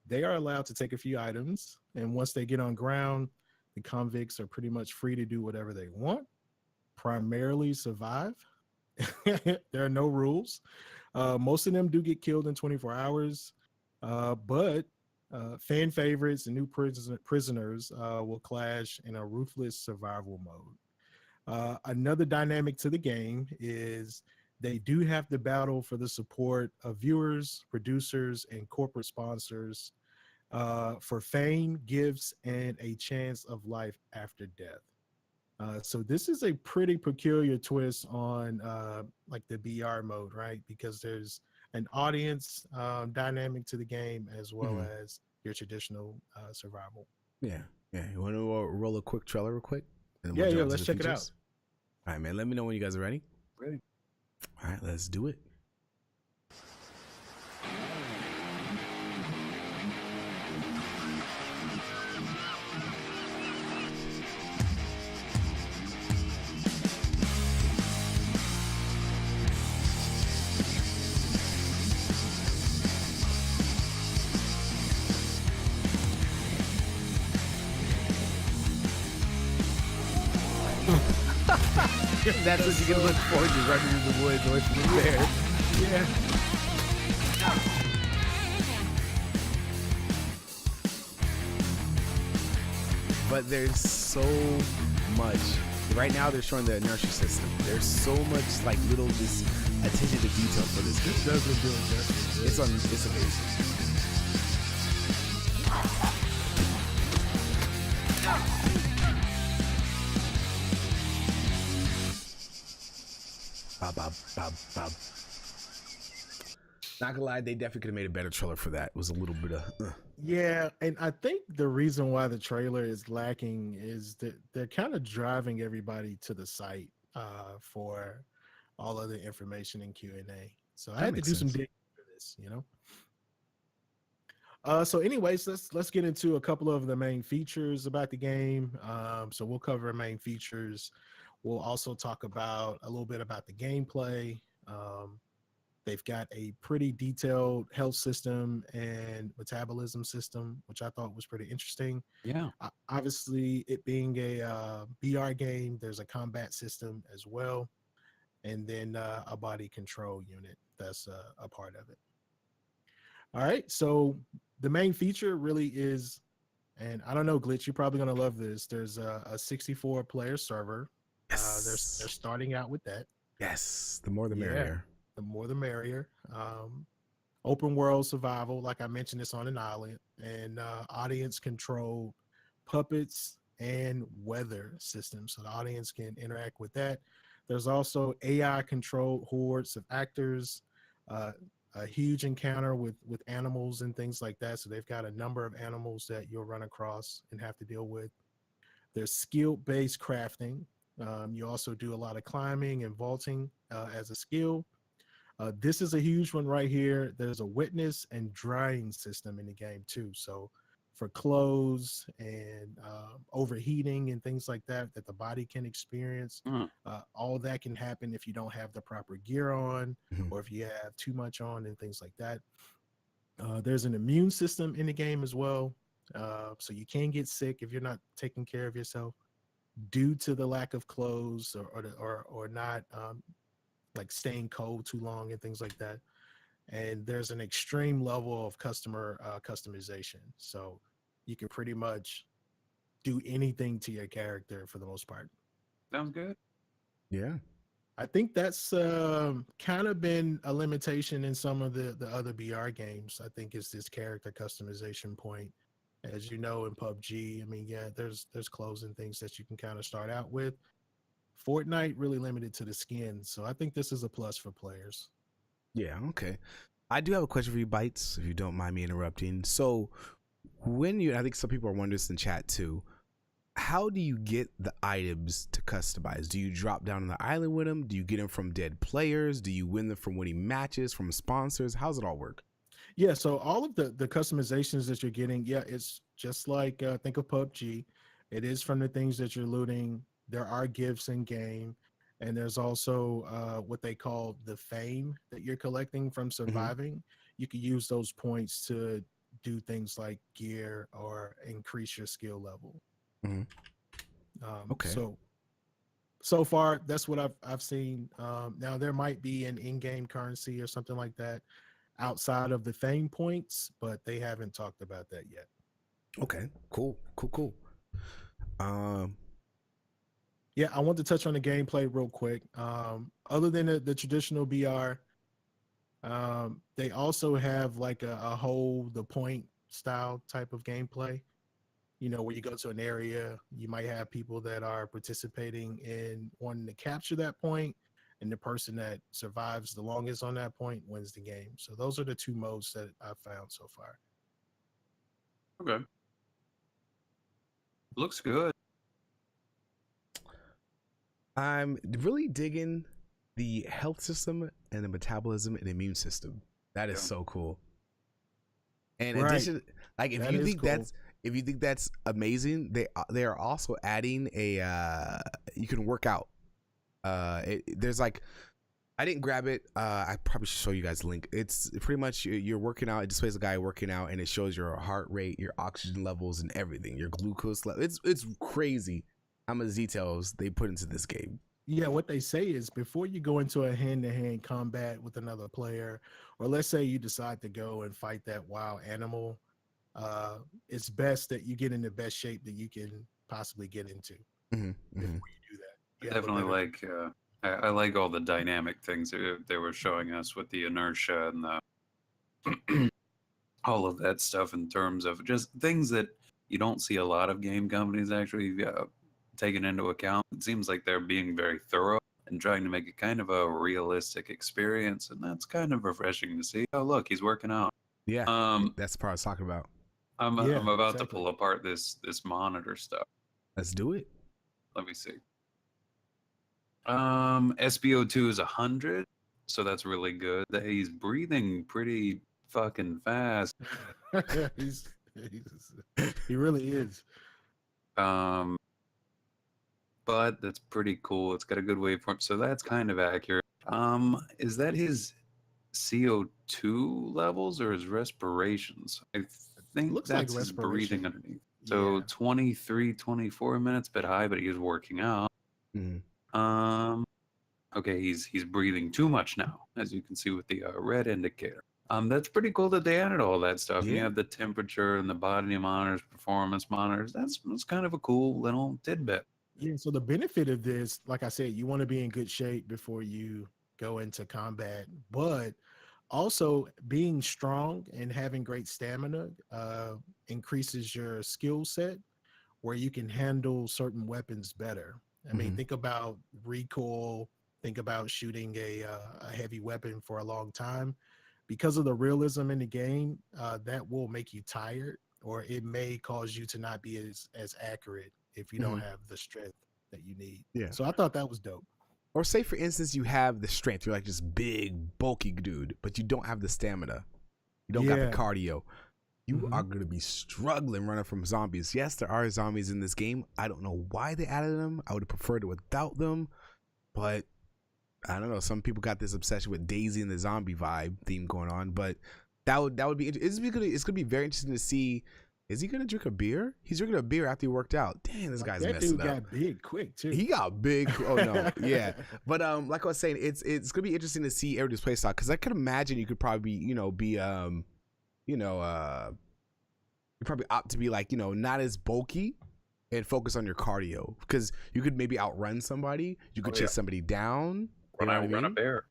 they are allowed to take a few items. And once they get on ground, the convicts are pretty much free to do whatever they want, primarily survive. There are no rules. Most of them do get killed in 24 hours, but fan favorites and new prisoners will clash in a ruthless survival mode. Another dynamic to the game is they do have to battle for the support of viewers, producers, and corporate sponsors for fame, gifts, and a chance of life after death. So this is a pretty peculiar twist on like the BR mode, right? Because there's an audience dynamic to the game as well as your traditional survival. Yeah. You want to roll a quick trailer real quick? Yeah, let's check it out. All right, man. Let me know when you guys are ready. Ready. All right, let's do it. That's what you can look forward to, running through the woods away from the bear. Yeah. But there's so much. Right now they're showing the inertia system. There's so much like little just attention to detail for this game. This doesn't do it justice. It's amazing. Bob. Not gonna lie, they definitely could have made a better trailer for that. It was a little bit of Yeah, and I think the reason why the trailer is lacking is that they're kind of driving everybody to the site for all of the information in Q&A. So I had to do some digging for this, you know. So anyways, let's get into a couple of the main features about the game. So we'll cover main features. We'll also talk about a little bit about the gameplay. They've got a pretty detailed health system and metabolism system, which I thought was pretty interesting. Yeah. Obviously, it being a BR game, there's a combat system as well, and then a body control unit that's a part of it. All right, so the main feature really is, and I don't know, Glitch, you're probably gonna love this. There's a 64 player server. They're Yes. starting out with that. Yes. The more the Yeah, merrier. the more the merrier. Open world survival, like I mentioned, it's on an island, and audience controlled puppets and weather systems, so the audience can interact with that. There's also AI controlled hordes of actors, uh, a huge encounter with animals and things like that. So they've got a number of animals that you'll run across and have to deal with. There's skill based crafting. You also do a lot of climbing and vaulting as a skill. This is a huge one right here. There's a witness and drying system in the game too. So for clothes and overheating and things like that that the body can experience, all that can happen if you don't have the proper gear on or if you have too much on and things like that. There's an immune system in the game as well. So you can get sick if you're not taking care of yourself due to the lack of clothes or not like staying cold too long and things like that. And there's an extreme level of customer customization, so you can pretty much do anything to your character for the most part. Sounds good. Yeah. I think that's kind of been a limitation in some of the other BR games. I think it's this character customization point. As you know, in PUBG, I mean, yeah, there's clothes and things that you can kind of start out with. Fortnite really limited to the skin, so I think this is a plus for players. Yeah. Okay. I do have a question for you, Bites, if you don't mind me interrupting. So, I think some people are wondering this in chat too. How do you get the items to customize? Do you drop down on the island with them? Do you get them from dead players? Do you win them from winning matches, from sponsors? How's it all work? Yeah, so all of the customizations that you're getting, yeah, it's just like think of PUBG. It is from the things that you're looting. There are gifts in game, and there's also what they call the fame that you're collecting from surviving. You can use those points to do things like gear or increase your skill level. Okay. So far, that's what I've seen. Now there might be an in-game currency or something like that outside of the fame points, but they haven't talked about that yet. Okay. Cool. Yeah, I want to touch on the gameplay real quick. Other than the traditional BR, they also have like a hold the point style type of gameplay. You know, where you go to an area, you might have people that are participating in wanting to capture that point, and the person that survives the longest on that point wins the game. So those are the two modes that I've found so far. Okay. Looks good. I'm really digging the health system and the metabolism and immune system. That is so cool. And in addition, like if you think that's amazing, they are also adding a you can work out. There's like, I didn't grab it. I probably should show you guys the link. It's pretty much you're working out. It displays a guy working out, and it shows your heart rate, your oxygen levels, and everything. Your glucose level. It's crazy how much details they put into this game. Yeah, what they say is before you go into a hand-to-hand combat with another player, or let's say you decide to go and fight that wild animal, it's best that you get in the best shape that you can possibly get into before you do that. I definitely like. I like all the dynamic things they were showing us with the inertia and the all of that stuff in terms of just things that you don't see a lot of game companies actually taking into account. It seems like they're being very thorough and trying to make it kind of a realistic experience, and that's kind of refreshing to see. Oh, look, he's working out. Yeah, that's the part I was talking about. I'm about to pull apart this monitor stuff. Let's do it. Let me see. SpO2 is 100, so that's really good. He's breathing pretty fucking fast. He really is. But that's pretty cool. It's got a good waveform, so that's kind of accurate. Is that his CO2 levels or his respirations. I think Looks like that's his breathing respiration. underneath. So Yeah. 23, 24 minutes, bit high, but he was working out. Mhm. Okay, he's breathing too much now, as you can see with the red indicator. That's pretty cool that they added all that stuff. And you Yeah. have the temperature and the body monitors, performance monitors. That's kind of a cool little tidbit. Yeah. So the benefit of this, like I said, you want to be in good shape before you go into combat, but also being strong and having great stamina increases your skill set where you can handle certain weapons better. I mean, Mhm. think about recoil, think about shooting a heavy weapon for a long time. Because of the realism in the game, that will make you tired, or it may cause you to not be as accurate if you don't Mhm. have the strength that you need. Yeah. So I thought that was dope. Or say for instance, you have the strength. You're like this big, bulky dude, but you don't have the stamina. You don't got the Yeah. cardio. You Mhm. are going to be struggling running from zombies. Yes, there are zombies in this game. I don't know why they added them. I would have preferred it without them, but I don't know. Some people got this obsession with Daisy and the zombie vibe theme going on, but that would be it's gonna be very interesting to see. Is he gonna drink a beer? He's drinking a beer after he worked out. Damn, this Like guy's that messing dude up. got big quick too. He got big. Oh no, yeah. But like I was saying, it's gonna be interesting to see everybody's play style because I could imagine you could probably you probably opt to be like not as bulky and focus on your cardio because you could maybe outrun somebody. You could chase somebody down. You know what I Run a mean? bear.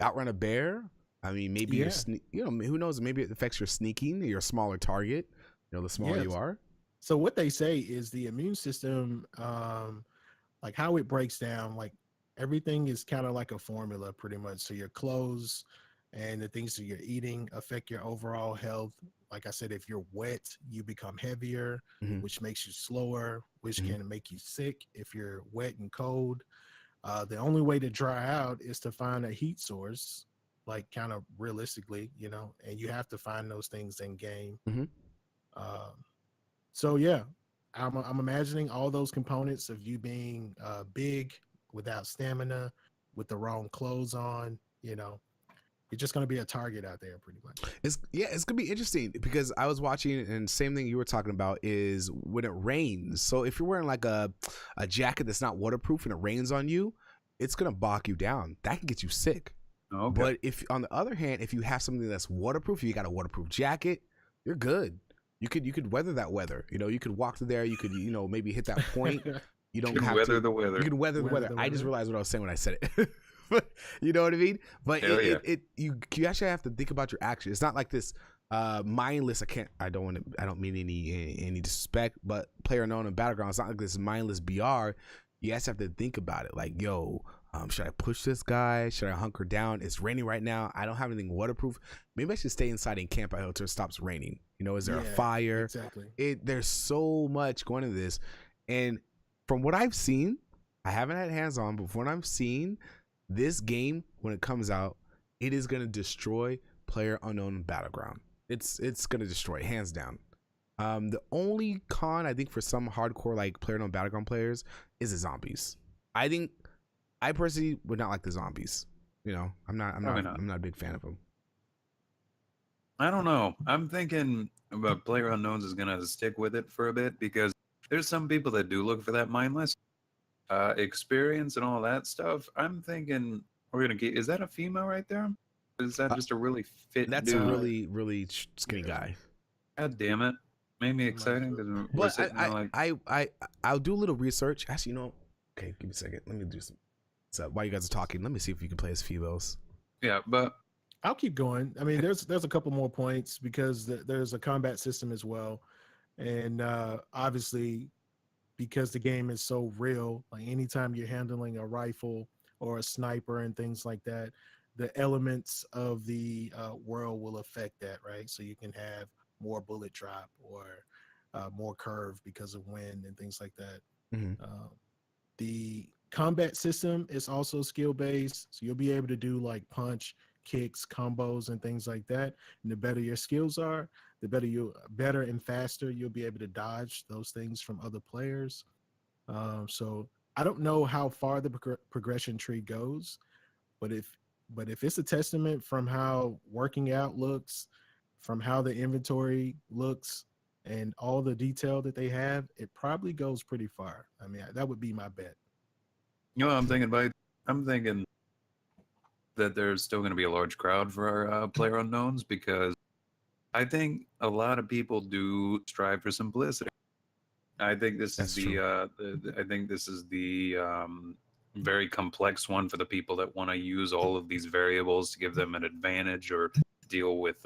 Outrun a bear. I mean, maybe Yeah. who knows? Maybe it affects your sneaking. You're a smaller target. The smaller you Yes. are. So what they say is the immune system, like how it breaks down, like everything is kind of like a formula pretty much. So your clothes and the things that you're eating affect your overall health. Like I said, if you're wet, you become heavier, Mhm. which makes you slower, which Mhm. can make you sick if you're wet and cold. The only way to dry out is to find a heat source, like kind of realistically, and you have to find those things in game. Mhm. Um, so yeah, I'm imagining all those components of you being big without stamina, with the wrong clothes on. You're just gonna be a target out there, pretty much. It's gonna be interesting because I was watching and same thing you were talking about is when it rains. So if you're wearing like a jacket that's not waterproof and it rains on you, it's gonna bog you down. That can get you sick. Okay. But if on the other hand, if you have something that's waterproof, you got a waterproof jacket, you're good. You could weather that weather. You could walk through there. You could maybe hit that point. You don't You can have weather to. the weather. You can weather the Weather weather. the I just weather. realized what I was saying when I said it. You know what I mean? But Hell yeah. you actually have to think about your actions. It's not like this mindless. I don't mean any disrespect, but player unknown and battleground. It's not like this mindless BR. You guys have to think about it. Like, yo, should I push this guy? Should I hunker down? It's raining right now. I don't have anything waterproof. Maybe I should stay inside and camp out until it stops raining. Is there a Yeah, fire? exactly. There's so much going into this, and from what I've seen, I haven't had hands on, but from what I've seen, this game when it comes out, it is gonna destroy Player Unknown Battleground. It's gonna destroy it, hands down. The only con I think for some hardcore like Player Unknown Battleground players is the zombies. I personally would not like the zombies. I'm not a big fan of them. I don't know. I'm thinking about Player Unknowns is gonna stick with it for a bit because there's some people that do look for that mindless experience and all that stuff. I'm thinking we're gonna get. Is that a female right there? Is that just a really fit That's dude? a really skinny guy. God damn it! Made me exciting because we're But sitting there like. I'll do a little research. Actually, okay, give me a second. Let me do some. So while you guys are talking, let me see if you can play as females. Yeah, but I'll keep going. I mean, there's a couple more points because there's a combat system as well, and obviously because the game is so real, like anytime you're handling a rifle or a sniper and things like that, the elements of the world will affect that, right? So you can have more bullet drop or more curve because of wind and things like that. Mm-hmm. The combat system is also skill based, so you'll be able to do like punch, kicks, combos, and things like that. And the better your skills are, the better and faster you'll be able to dodge those things from other players. So I don't know how far the progression tree goes, but if But if it's a testament from how working out looks, from how the inventory looks, and all the detail that they have, it probably goes pretty far. I mean, that would be my bet. You know, I'm thinking that there's still going to be a large crowd for our player unknowns, because I think a lot of people do strive for simplicity. I think this That's is I think this is the very complex one for the people that want to use all of these variables to give them an advantage, or deal with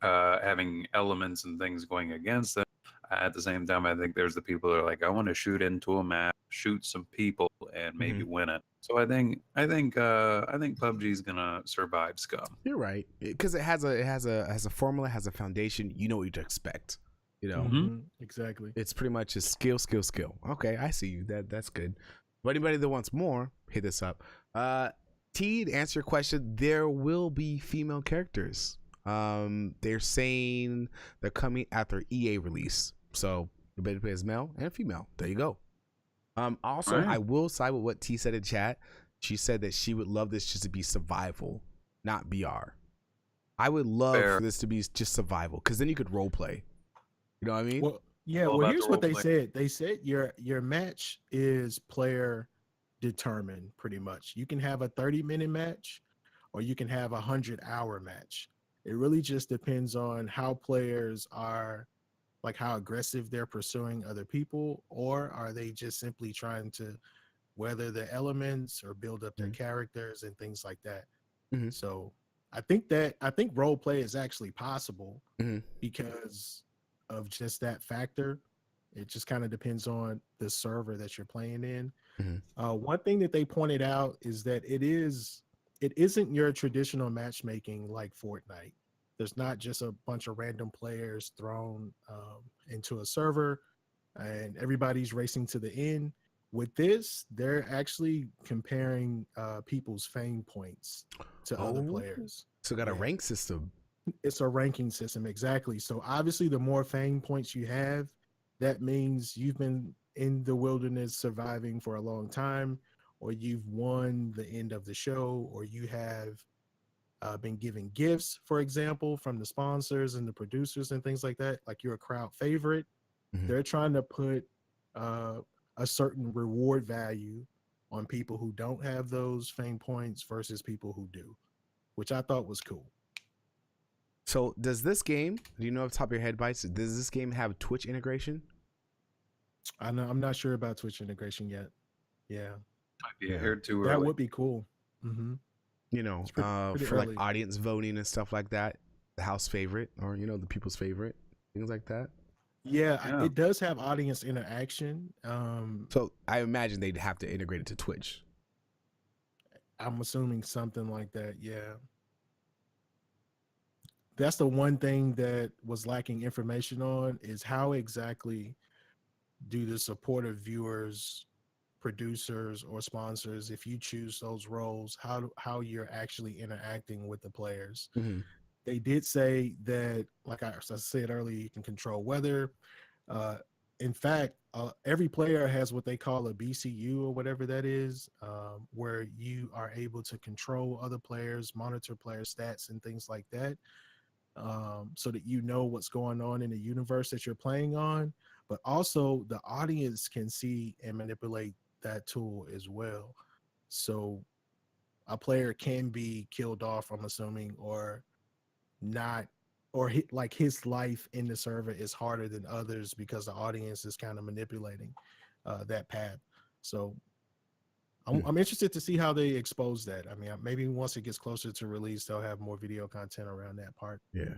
having elements and things going against them. At the same time, I think there's the people that are like, I want to shoot into a map, shoot some people, and maybe win it. So I think PUBG is gonna survive Scum. You're right, because it has a formula, has a foundation. You know what to expect. You know, Exactly. it's pretty much a skill. Okay, I see you. That's good. But anybody that wants more, hit this up. T, to answer your question, there will be female characters. They're saying they're coming after EA release, so you better play as male and female. There you go. Also, Right. I will side with what T said in chat. She said that she would love this just to be survival, not BR. I would love Fair. for this to be just survival, because then you could role play. You know what I mean? Well, yeah. All Well, about here's the what they role said. They said your match is player determined, pretty much. You can have a 30-minute match, or you can have a 100-hour match. It really just depends on how players are, like how aggressive they're pursuing other people, or are they just simply trying to weather the elements or build up their characters and things like that. So I think role play is actually possible because of just that factor. It just kind of depends on the server that you're playing in. One thing that they pointed out is that it isn't your traditional matchmaking like Fortnite. There's not just a bunch of random players thrown into a server and everybody's racing to the end. With this, they're actually comparing people's fame points to other players. So got a rank system. It's a ranking system, exactly. So obviously, the more fame points you have, that means you've been in the wilderness surviving for a long time, or you've won the end of the show, or you have been given gifts, for example, from the sponsors and the producers and things like that. Like you're a crowd favorite. They're trying to put a certain reward value on people who don't have those fame points versus people who do, which I thought was cool. So does this game, do you know off the top of your head, Bites, does this game have Twitch integration? I'm not sure about Twitch integration yet. Yeah. Might be here too early. That would be cool. You know, pretty for early. like audience voting and stuff like that, the house favorite, or, you know, the people's favorite, things like that. Yeah, it does have audience interaction. So I imagine they'd have to integrate it to Twitch. I'm assuming something like that. Yeah. That's the one thing that was lacking information on, is how exactly do the supportive viewers, producers, or sponsors, if you choose those roles, how you're actually interacting with the players. They did say that, like I said earlier, you can control weather. In fact, every player has what they call a BCU or whatever that is, where you are able to control other players, monitor player stats and things like that, so that you know what's going on in the universe that you're playing on. But also the audience can see and manipulate that tool as well. So a player can be killed off, I'm assuming, or not, or like his life in the server is harder than others because the audience is kind of manipulating that path. So I'm interested to see how they expose that. I mean, maybe once it gets closer to release, they'll have more video content around that part. Yeah.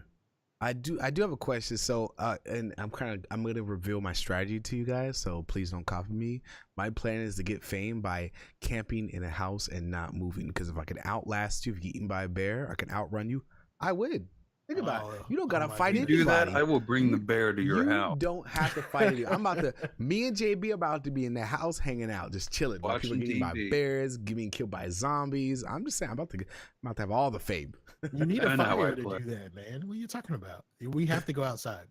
I do have a question. So and I'm gonna reveal my strategy to you guys, so please don't copy me. My plan is to get fame by camping in a house and not moving, because if I can outlast you, if you get eaten by a bear, I can outrun you, I win. Think about it. You don't gotta fight If anybody. you do that, I will bring the bear to your house. You don't have to fight anybody. Me and JB about to be in the house hanging out, just chilling. While people getting eaten by bears, getting killed by zombies. I'm just saying, I'm about to have all the fame. You need a fire to do that, man. What are you talking about? We have to go outside.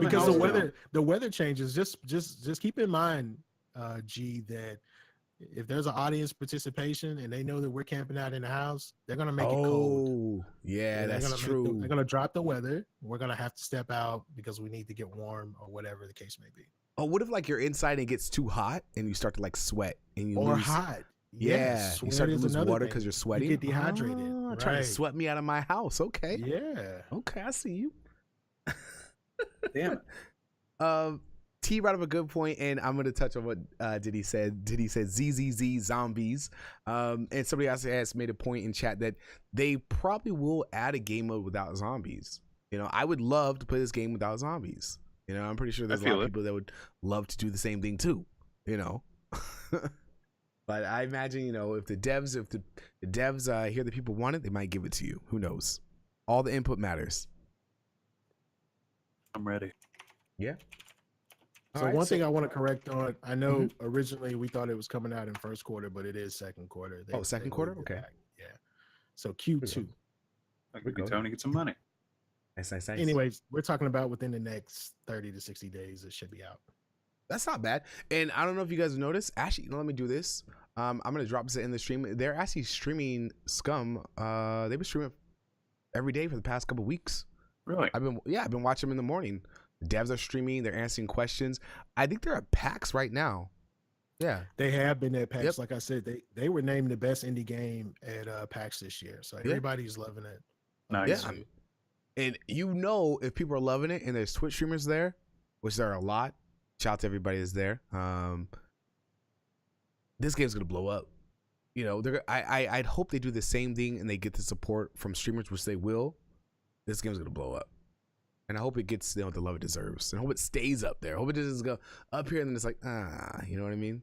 Because the weather changes. Just keep in mind, G, that if there's an audience participation and they know that we're camping out in the house, they're gonna make it cold. Oh, yeah, They're that's gonna true. they're gonna drop the weather. We're gonna have to step out because we need to get warm or whatever the case may be. Oh, what if like you're inside and it gets too hot and you start to like sweat and you Or lose hot. Yeah, you start to sweat is lose another water thing. because you're sweating. You get dehydrated. Trying to Right. sweat me out of my house. Okay. Yeah. Okay, I see you. Damn. T brought up a good point, and I'm gonna touch on what Diddy said. Diddy said ZZZ zombies. And somebody else has made a point in chat that they probably will add a game mode without zombies. You know, I would love to play this game without zombies. You know, I'm pretty sure there's a lot of people that would love to do the same thing too. You know. But I imagine, you know, if the devs hear that people want it, they might give it to you. Who knows? All the input matters. I'm ready. Yeah. So one thing I want to correct on, I know originally we thought it was coming out in first quarter, but it is second quarter. Second quarter? Okay. Yeah. So Q2. Tony, get some money. Nice. Anyways, we're talking about within the next 30 to 60 days, it should be out. That's not bad. And I don't know if you guys have noticed. Actually, you know, let me do this. I'm gonna drop this in the stream. They're actually streaming Scum. They've been streaming every day for the past couple weeks. Really? I've been watching them in the morning. The devs are streaming. They're answering questions. I think they're at PAX right now. Yeah, they have been at PAX. Yep. Like I said, they were named the best indie game at PAX this year. So everybody's loving it. Nice. Yeah. And you know, if people are loving it and there's Twitch streamers there, which there are a lot. Shout out to everybody that's there. This game's gonna blow up. You know, I'd hope they do the same thing and they get the support from streamers, which they will. This game's gonna blow up, and I hope it gets, you know, the love it deserves, and I hope it stays up there. I hope it doesn't go up here and then it's like you know what I mean?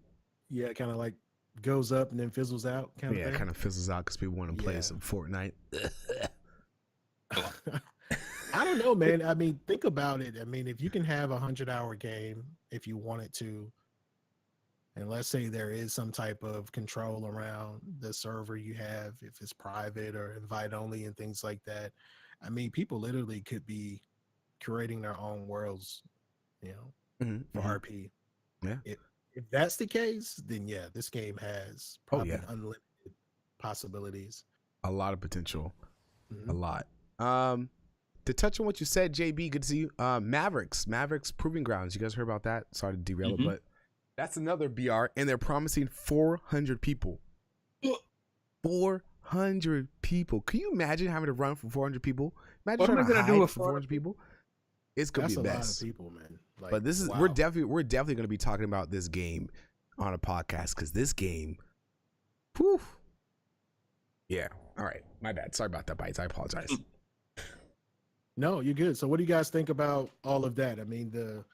Yeah, it kind of like goes up and then fizzles out. Yeah, it kind of fizzles out because people want to play some Fortnite. I don't know, man. I mean, think about it. I mean, if you can have a 100-hour game, if you wanted to, and let's say there is some type of control around the server you have, if it's private or invite only and things like that. I mean, people literally could be creating their own worlds, you know, for RP. Yeah. If that's the case, then yeah, this game has probably unlimited possibilities. A lot of potential. A lot. To touch on what you said, JB, good to see you. Mavericks Proving Grounds. You guys heard about that? Sorry to derail it, but that's another BR, and they're promising 400 people. 400 people. Can you imagine having to run for 400 people? Imagine trying to hide for 400 people. It's gonna be a mess. Lot of people, man. Like, but this is we're definitely gonna be talking about this game on a podcast because this game, whew. Yeah. All right. My bad. Sorry about that, Bites. I apologize. No, you're good. So what do you guys think about all of that? I mean, the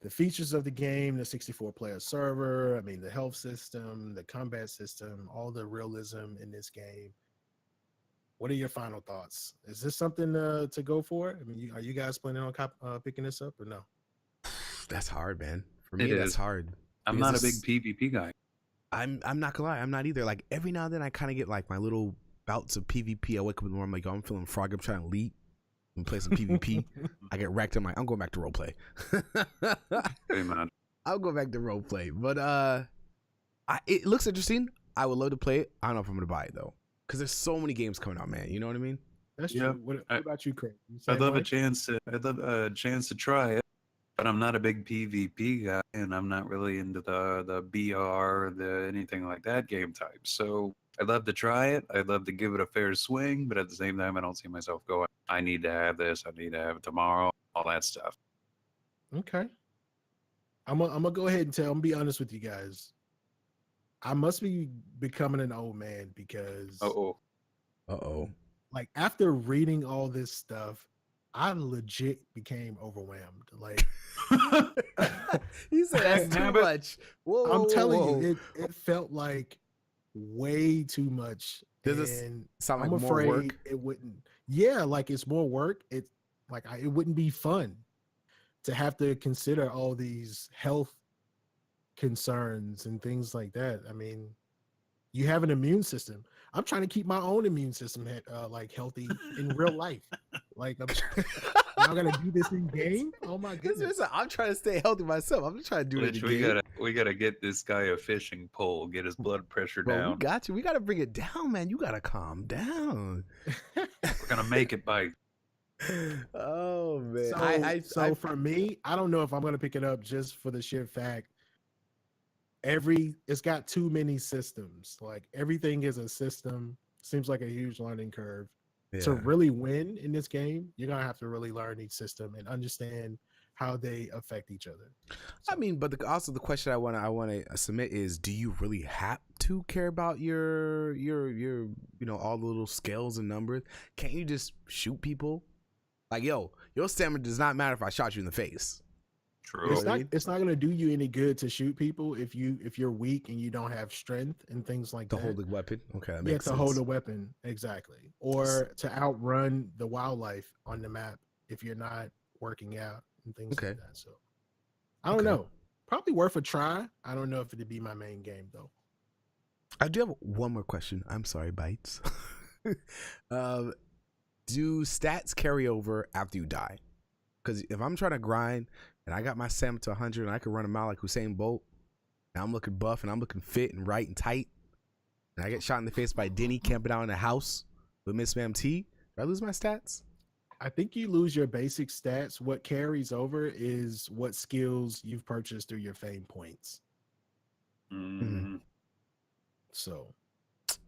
features of the game, the 64-player server, I mean, the health system, the combat system, all the realism in this game. What are your final thoughts? Is this something to go for? I mean, are you guys planning on picking this up or no? That's hard, man. For me, that's hard. I'm not a big PvP guy. I'm not gonna lie. I'm not either. Like every now and then I kind of get like my little bouts of PvP. I wake up in the morning, I'm like, oh, I'm feeling froggy. I'm trying to leap and play some PvP. I get wrecked. I'm going back to roleplay. Hey, man. I'll go back to roleplay. But it looks interesting. I would love to play it. I don't know if I'm gonna buy it though, because there's so many games coming out, man. You know what I mean? That's true. What about you, Craig? I'd love a chance to try it, but I'm not a big PvP guy, and I'm not really into the BR, anything like that game type. So I'd love to try it. I'd love to give it a fair swing, but at the same time, I don't see myself going, I need to have this. I need to have it tomorrow. All that stuff. Okay. I'm gonna go ahead and I'm gonna be honest with you guys. I must be becoming an old man because like after reading all this stuff, I legit became overwhelmed. Like he said that's too much. Whoa, I'm telling you, it felt like way too much. Does this sound like I'm more afraid work? it wouldn't. Yeah, like it's more work. It's like it wouldn't be fun to have to consider all these health concerns and things like that. I mean, you have an immune system. I'm trying to keep my own immune system like healthy in real life. Like I'm Y'all gonna do this in game? Oh my goodness! I'm trying to stay healthy myself. I'm just trying to do it in we game. gotta get this guy a fishing pole, get his blood pressure Bro, down. we got you. We gotta bring it down, man. You gotta calm down. We're gonna make it by. Oh man. So for me, I don't know if I'm gonna pick it up just for the sheer fact it's got too many systems. Like everything is a system. Seems like a huge learning curve. Yeah. To really win in this game, you're gonna have to really learn each system and understand how they affect each other. So, I mean, but also the question I want to submit is: do you really have to care about your all the little scales and numbers? Can't you just shoot people? Like, yo, your stamina does not matter if I shot you in the face. True. It's not gonna do you any good to shoot people if you're weak and you don't have strength and things like that. To hold the weapon, okay, that yeah, makes to sense. hold a weapon, exactly, or to outrun the wildlife on the map if you're not working out and things like that. So I don't know. Probably worth a try. I don't know if it'd be my main game though. I do have one more question. I'm sorry, Bites. Do stats carry over after you die? Because if I'm trying to grind and I got my stamina to 100 and I can run a mile like Usain Bolt, and I'm looking buff and I'm looking fit and right and tight, and I get shot in the face by Denny camping out in the house with Miss Ma'am T, do I lose my stats? I think you lose your basic stats. What carries over is what skills you've purchased through your fame points. Mm-hmm. So,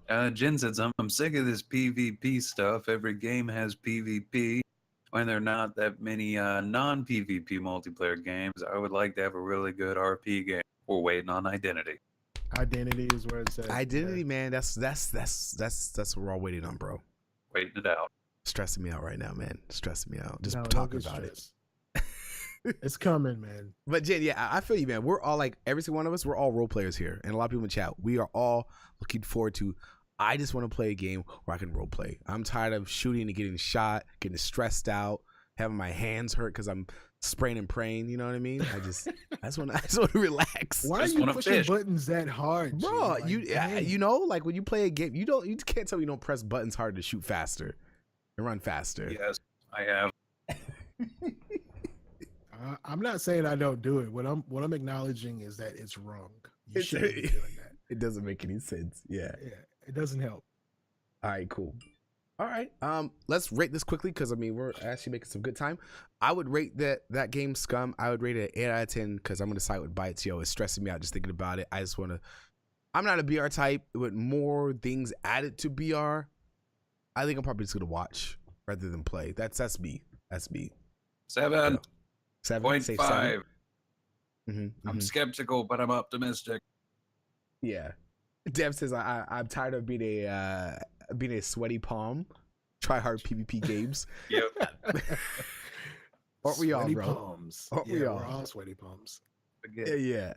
Jen said something. I'm sick of this PvP stuff. Every game has PvP. When there are not that many non-PvP multiplayer games, I would like to have a really good RP game. We're waiting on Identity. Identity is where it's at. Identity, man. That's what we're all waiting on, bro. Waiting it out. Stressing me out right now, man. Stressing me out. Just No, talking about it. It's coming, man. But Jen, yeah, I feel you, man. We're all like, every single one of us, we're all role players here. And a lot of people in chat, we are all looking forward to, I just want to play a game where I can role play. I'm tired of shooting and getting shot, getting stressed out, having my hands hurt because I'm spraying and praying. You know what I mean? I just want to relax. Why are you pushing buttons that hard, bro? Like, you know, like when you play a game, you can't tell me you don't press buttons hard to shoot faster and run faster. Yes, I have. I'm not saying I don't do it. What I'm acknowledging is that it's wrong. You shouldn't be doing that. It doesn't make any sense. Yeah. It doesn't help. All right, cool. All right, let's rate this quickly because I mean we're actually making some good time. I would rate that game Scum. I would rate it an 8 out of 10 because I'm gonna side with Bites. Yo, it's stressing me out just thinking about it. I'm not a BR type with more things added to BR. I think I'm probably just gonna watch rather than play. That's me. That's me. 7.5. Mm-hmm. I'm skeptical, but I'm optimistic. Yeah. Dev says I'm tired of being a sweaty palm. Try hard PvP games. Yep. Aren't we all, sweaty bro? palms. Aren't we all? We're all sweaty palms. Yeah.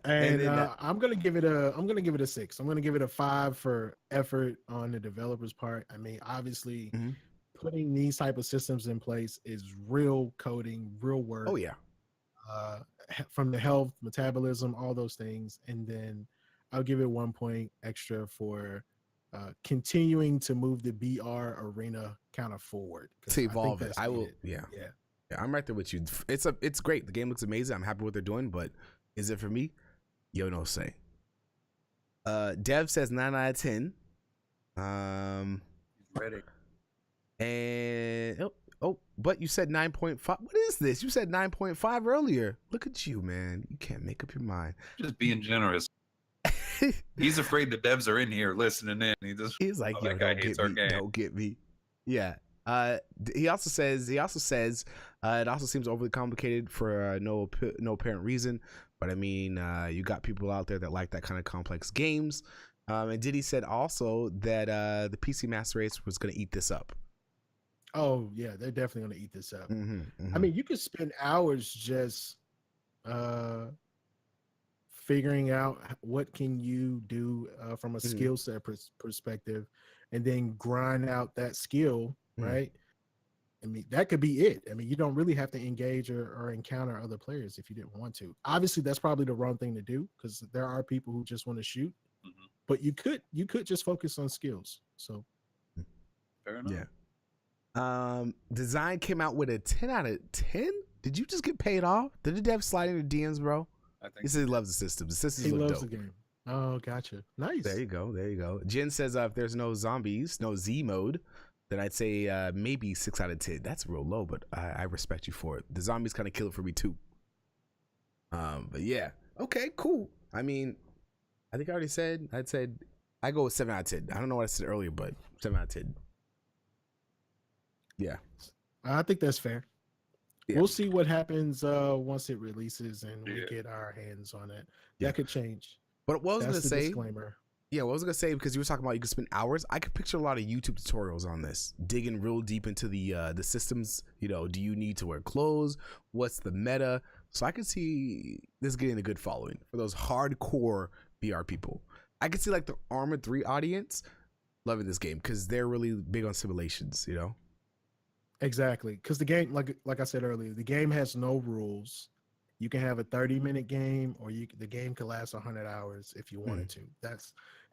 And I'm gonna give it a 6. I'm gonna give it a 5 for effort on the developer's part. I mean, obviously, putting these type of systems in place is real coding, real work. Oh yeah. From the health, metabolism, all those things, and then I'll give it 1 point extra for continuing to move the BR arena kind of forward. To evolve it. I will. Needed. Yeah. I'm right there with you. It's great. The game looks amazing. I'm happy with what they're doing, but is it for me? Yo, no say. Dev says 9 out of 10. Ready. And but you said 9.5. What is this? You said 9.5 earlier. Look at you, man. You can't make up your mind. Just being generous. He's afraid the devs are in here listening in. He's like, yo, don't get me. Yeah. He also says it also seems overly complicated for no apparent reason. But I mean, you got people out there that like that kind of complex games. And Diddy said also that the PC Master Race was going to eat this up. Oh yeah, they're definitely going to eat this up. Mm-hmm. I mean, you could spend hours just figuring out what can you do from a skill set perspective, and then grind out that skill, right? I mean, that could be it. I mean, you don't really have to engage or encounter other players if you didn't want to. Obviously, that's probably the wrong thing to do because there are people who just want to shoot. But you could just focus on skills. So fair enough. Yeah. Design came out with a 10 out of 10. Did you just get paid off? Did the dev slide into DMs, bro? I think He says he loves the system. The systems He look loves dope. the game. Oh, gotcha. Nice. There you go. There you go. Jen says if there's no zombies, no Z mode, then I'd say maybe 6 out of 10. That's real low, but I respect you for it. The zombies kind of kill it for me too. But yeah. Okay, cool. I mean, I think I already said, I go with 7 out of 10. I don't know what I said earlier, but 7 out of 10. Yeah. I think that's fair. Yeah. We'll see what happens once it releases and we get our hands on it. Yeah. That could change. But what I was That's going to the say, disclaimer. yeah, what I was going to say, because you were talking about you could spend hours, I could picture a lot of YouTube tutorials on this, digging real deep into the systems. You know, do you need to wear clothes? What's the meta? So I could see this getting a good following for those hardcore BR people. I could see like the Armored 3 audience loving this game because they're really big on simulations, you know? Exactly. Because the game, like I said earlier, the game has no rules. You can have a 30-minute game, or the game could last 100 hours if you wanted to.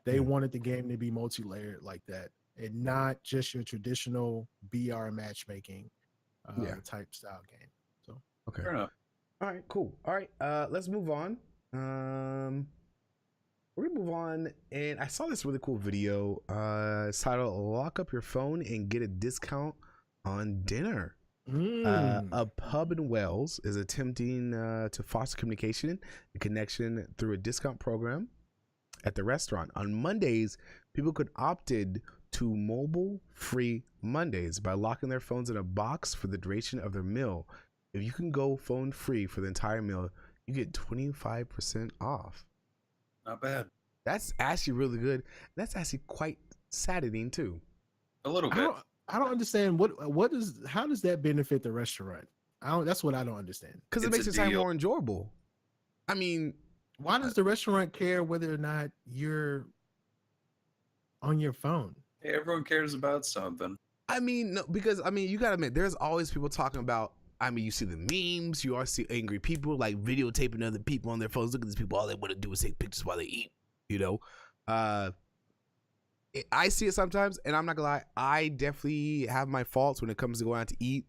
They wanted the game to be multi-layered like that, and not just your traditional BR matchmaking type style game. So Okay. Fair enough. All right, cool. All right, let's move on. We're gonna move on, and I saw this really cool video. It's titled "Lock Up Your Phone and Get a Discount on Dinner." A pub in Wales is attempting to foster communication and connection through a discount program at the restaurant. On Mondays, people could opt in to mobile-free Mondays by locking their phones in a box for the duration of their meal. If you can go phone-free for the entire meal, you get 25% off. Not bad. That's actually really good. That's actually quite saddening too. A little bit. I don't understand how does that benefit the restaurant? That's what I don't understand. Because it It's makes a your time deal. more enjoyable. I mean, Why does the restaurant care whether or not you're on your phone? Hey, everyone cares about something. no, because you gotta admit, there's always people talking about. You see the memes, you always see angry people like videotaping other people on their phones. Look at these people, all they want to do is take pictures while they eat. You know, I see it sometimes, and I'm not gonna lie, I definitely have my faults when it comes to going out to eat.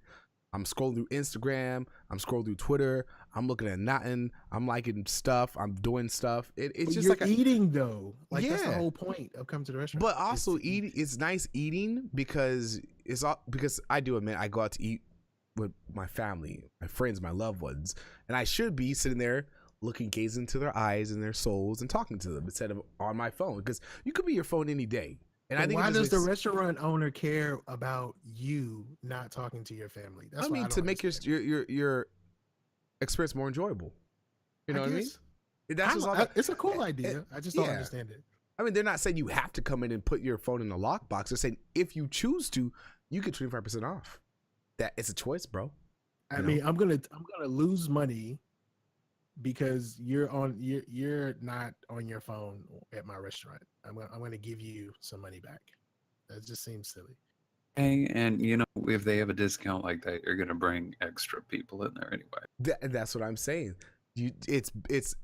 I'm scrolling through Instagram, I'm scrolling through Twitter, I'm looking at nothing, I'm liking stuff, I'm doing stuff. It's just you're like eating though. Like that's the Yeah. whole point of coming to the restaurant. But also eating, it's nice eating because I do admit I go out to eat with my family, my friends, my loved ones, and I should be sitting there gazing into their eyes and their souls and talking to them instead of on my phone, because you could be your phone any day. And I think why does the restaurant owner care about you not talking to your family? That's what I don't to make understand. your experience more enjoyable. You know what I mean? guess. It's a cool idea. I just don't understand it. They're not saying you have to come in and put your phone in a lockbox. They're saying if you choose to, you get 25% off. That it's a choice, bro. I mean, I'm gonna lose money because you're not on your phone at my restaurant. I'm gonna give you some money back. That just seems silly. Hey, and if they have a discount like that, you're gonna bring extra people in there anyway. That's what I'm saying.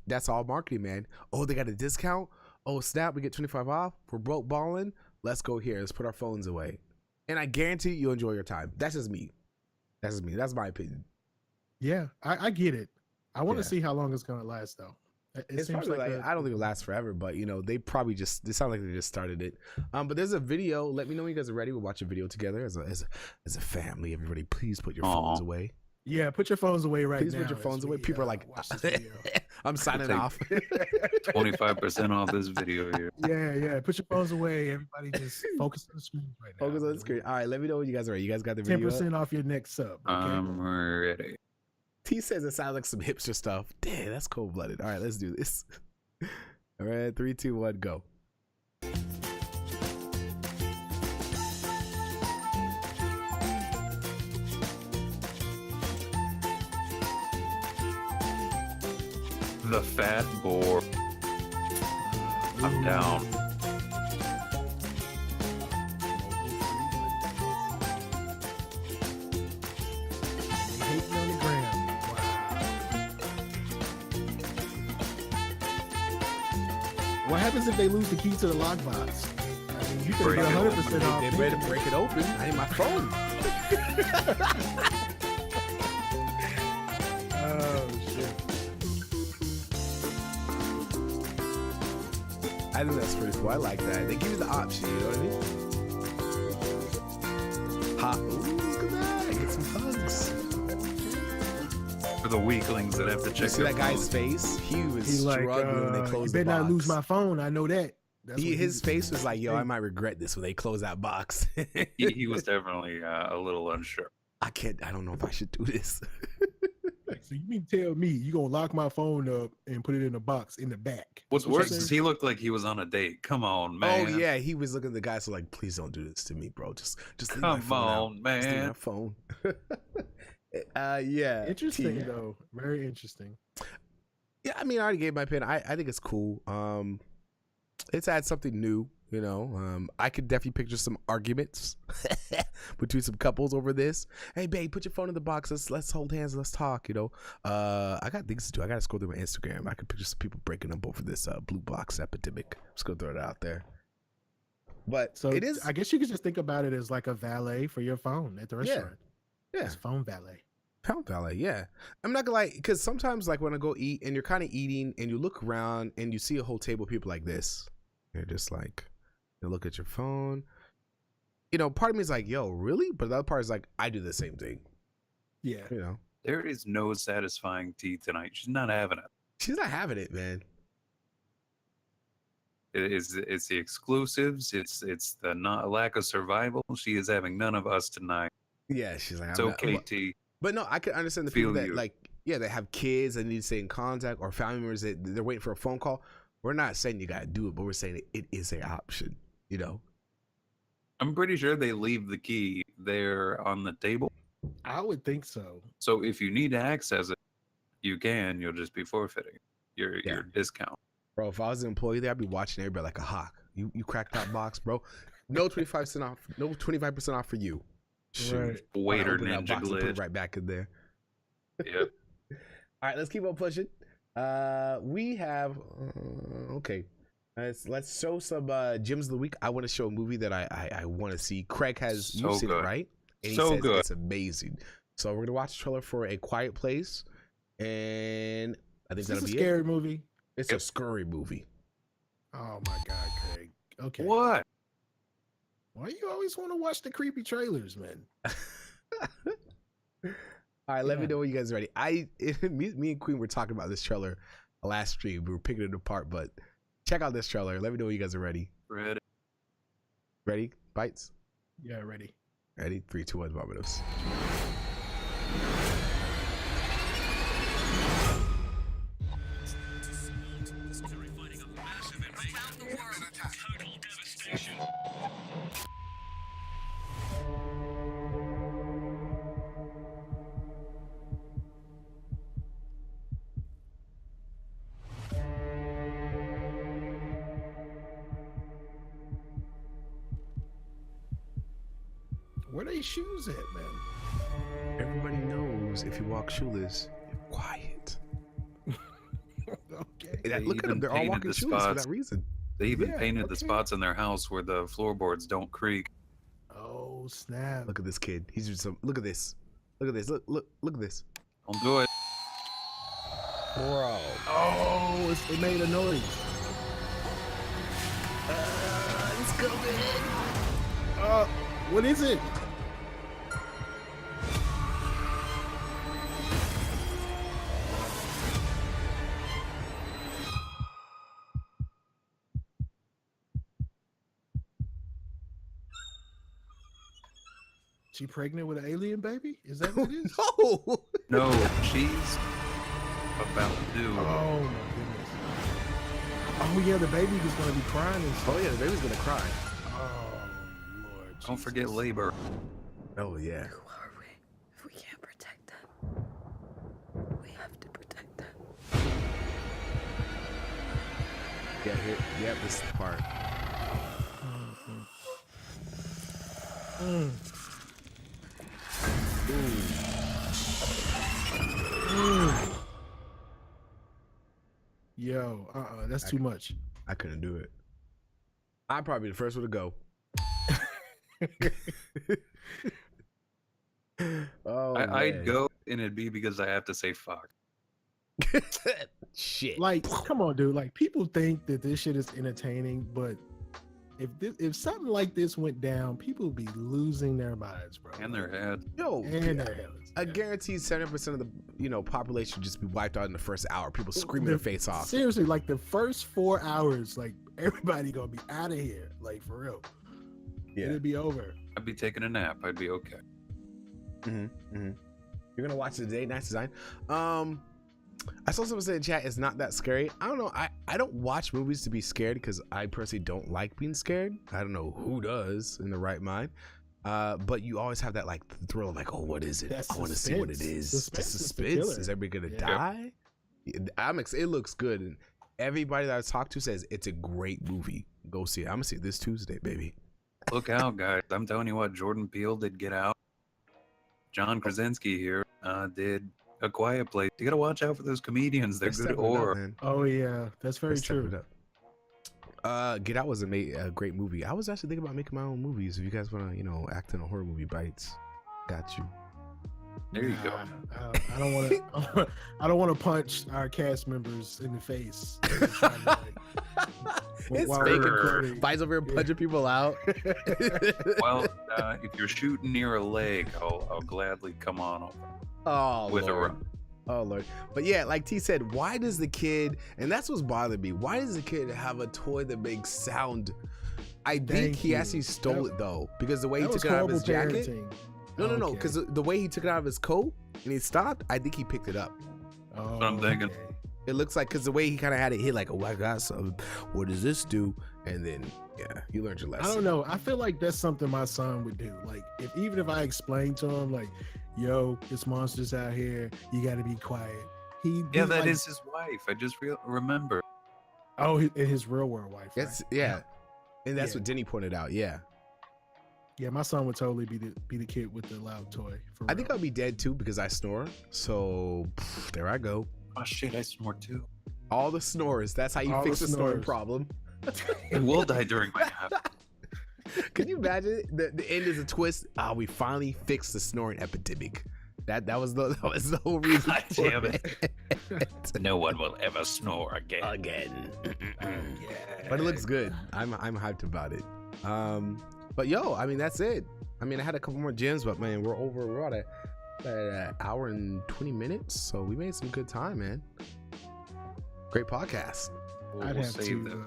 That's all marketing, man. Oh, they got a discount. Oh, snap! We get 25 off. We're broke balling. Let's go here. Let's put our phones away, and I guarantee you'll enjoy your time. That's just me. That's my opinion. Yeah, I get it. I want to see how long it's gonna last, though. It's probably like I don't think it'll last forever, but they probably they sound like they just started it. But there's a video. Let me know when you guys are ready. We'll watch a video together as a family. Everybody, please put your phones away. Yeah, put your phones away right now. Please put your phones away. People are like, I'm signing off. 25% off this video here. Yeah. Put your phones away. Everybody just focus on the screen right now. Focus on the screen. All right, let me know when you guys are ready. You guys got the video? 10% off your next sub. Okay? I'm ready. T says it sounds like some hipster stuff. Damn, that's cold-blooded. All right, let's do this. All right, 3, 2, 1, go. The fat boar. I'm down. Hating on the gram. Wow. What happens if they lose the key to the lockbox? I mean, you could have been 100% off. They better break it open. I need my phone. Oh shit. I think that's pretty cool. I like that. They give you the option, you know what I mean? Hot. Ooh, look at that. Get some hugs. For the weaklings that have to You check see their that guy's phones. face? He was He like, struggling when they you closed the better box. not lose my phone. I know that. That's what His face was like, yo, I might regret this when they close that box. He was definitely a little unsure. I don't know if I should do this. Like, so you mean tell me you gonna lock my phone up and put it in a box in the back? What's That's what worse you're is saying? he looked like he was on a date. Come on, man. Oh yeah, he was looking at the guy, so like, please don't do this to me, bro. Just leave my Come phone out. on, Just leave my man. phone. Yeah. Interesting T. though. Very interesting. Yeah, I mean, I already gave my opinion. I think it's cool. It's had something new, you know. I could definitely picture some arguments between some couples over this. Hey, babe, put your phone in the box. Let's hold hands. Let's talk. You know. I got things to do. I got to scroll through my Instagram. I could picture some people breaking up over this blue box epidemic. Just gonna throw it out there. But So it is. I guess you could just think about it as like a valet for your phone at the restaurant. Yeah. It's phone valet. Pound valet, yeah. I'm not gonna lie, because sometimes like when I go eat and you're kind of eating and you look around and you see a whole table of people like this, you're just like, you look at your phone. You know, part of me is like, yo, really? But the other part is like, I do the same thing. Yeah. You know, There is no satisfying tea tonight. She's not having it. she's not having it, man. It's the exclusives. It's the not lack of survival. She is having none of us tonight. Yeah, she's like, It's I'm not- okay, T. But no, I can understand the Feel people that you. like, yeah, they have kids that need to stay in contact or family members that they're waiting for a phone call. We're not saying you gotta do it, but we're saying it is an option, you know? I'm pretty sure they leave the key there on the table. I would think so. So if you need to access it, you can. You'll just be forfeiting your discount. Bro, if I was an employee there, I'd be watching everybody like a hawk. You cracked that box, bro. No 25% off. No 25% off for you. Shoot. Right. Waiter Open that ninja box and put it glitch. right back in there. Yep. All right, let's keep on pushing. We have okay. Let's show some gems of the week. I want to show a movie that I want to see. Craig has So you've seen it, good. right? And he So says good. it's amazing. So we're gonna watch the trailer for A Quiet Place, and I think Is that'll this a be scary it. movie? It's a scurry movie. Oh my god, Craig. Okay. What? Why you always want to watch the creepy trailers, man? All right, let me Yeah. know when you guys are ready. Me and Queen were talking about this trailer last stream. We were picking it apart, but check out this trailer. Let me know when you guys are ready. Ready? Ready? Bites? Yeah, ready. Ready? 3, 2, 1, vominos. Where they shoes at, man? Everybody knows if you walk shoeless, you're quiet. Okay. Look at even them. They're all painted walking the shoeless for spots. that reason. They even Yeah, painted the okay. spots in their house where the floorboards don't creak. Oh snap! Look at this kid. He's just some. Look at this. Look at this. Look at this. Don't do it. Bro. Oh, it made a noise. It's coming. What is it? She pregnant with an alien baby? Is that what it is? No. No, she's about to do. Oh my goodness. Oh yeah, the baby was gonna be crying and stuff. Oh yeah, the baby's gonna cry. Oh Lord. Don't forget Jesus. labor. Oh yeah. Who are we if we can't protect them? We have to protect them. Yeah, here. Yep, this is the part. Mm. Yo, that's too much. I couldn't do it. I'd probably be the first one to go. Oh, I'd man. go, and it'd be because I have to say fuck. Shit. Like, come on, dude. Like, people think that this shit is entertaining, but if something like this went down, people would be losing their minds, bro. And their head. Yo, And their heads. I guarantee 70% of the population would just be wiped out in the first hour. People screaming their face off. Seriously, like the first 4 hours, like everybody gonna be out of here, like for real. Yeah. It'd be over. I'd be taking a nap. I'd be okay. You're gonna watch it today. Nice design. I saw someone say in the chat it's not that scary. I don't know. I don't watch movies to be scared because I personally don't like being scared. I don't know who does in the right mind. But you always have that like thrill of like, oh, what is it? I want to see what it is. The suspense. Is everybody gonna die? I'm excited. It looks good, and everybody that I talked to says it's a great movie. Go see it. I'm gonna see it this Tuesday, baby. Look out, guys. I'm telling you what, Jordan Peele did Get Out. John Krasinski here did A Quiet Place. You gotta watch out for those comedians. They're good at horror. Oh yeah, that's very true. Get Out was a great movie. I was actually thinking about making my own movies. If you guys want to, act in a horror movie, Bites, got you. There you go. I don't want to. I don't want to punch our cast members in the face. It's fake. Bites over here punching people out. Well, if you're shooting near a lake, I'll gladly come on over. Oh, with Lord. a rope. Oh Lord. But yeah, like T said, why does the kid, and that's what's bothering me, why does the kid have a toy that makes sound? I think he actually stole it though, because the way he took it out of his jacket. No, because the way he took it out of his coat and he stopped, I think he picked it up. That's what I'm thinking. It looks like, because the way he kind of had it hit, like, oh, I got something. What does this do? And then, yeah, you learned your lesson. I don't know. I feel like that's something my son would do. Like, even if I explain to him, like, yo, this monster's out here, you got to be quiet. That is his wife. I just remember. Oh, his real world wife. Right? Yeah. And that's what Denny pointed out. Yeah. Yeah, my son would totally be the kid with the loud toy. I think I'll be dead too because I snore. So there I go. Oh shit, I snore too. All the snores. That's how you fix the snoring problem. I will die during my nap. Can you imagine? The end is a twist. We finally fixed the snoring epidemic. That was the whole reason. God damn it. No one will ever snore again. But it looks good. I'm hyped about it. But yo, I mean, that's it. I mean, I had a couple more gems, but man, we're at an hour and 20 minutes, so we made some good time, man. Great podcast. I'd have to.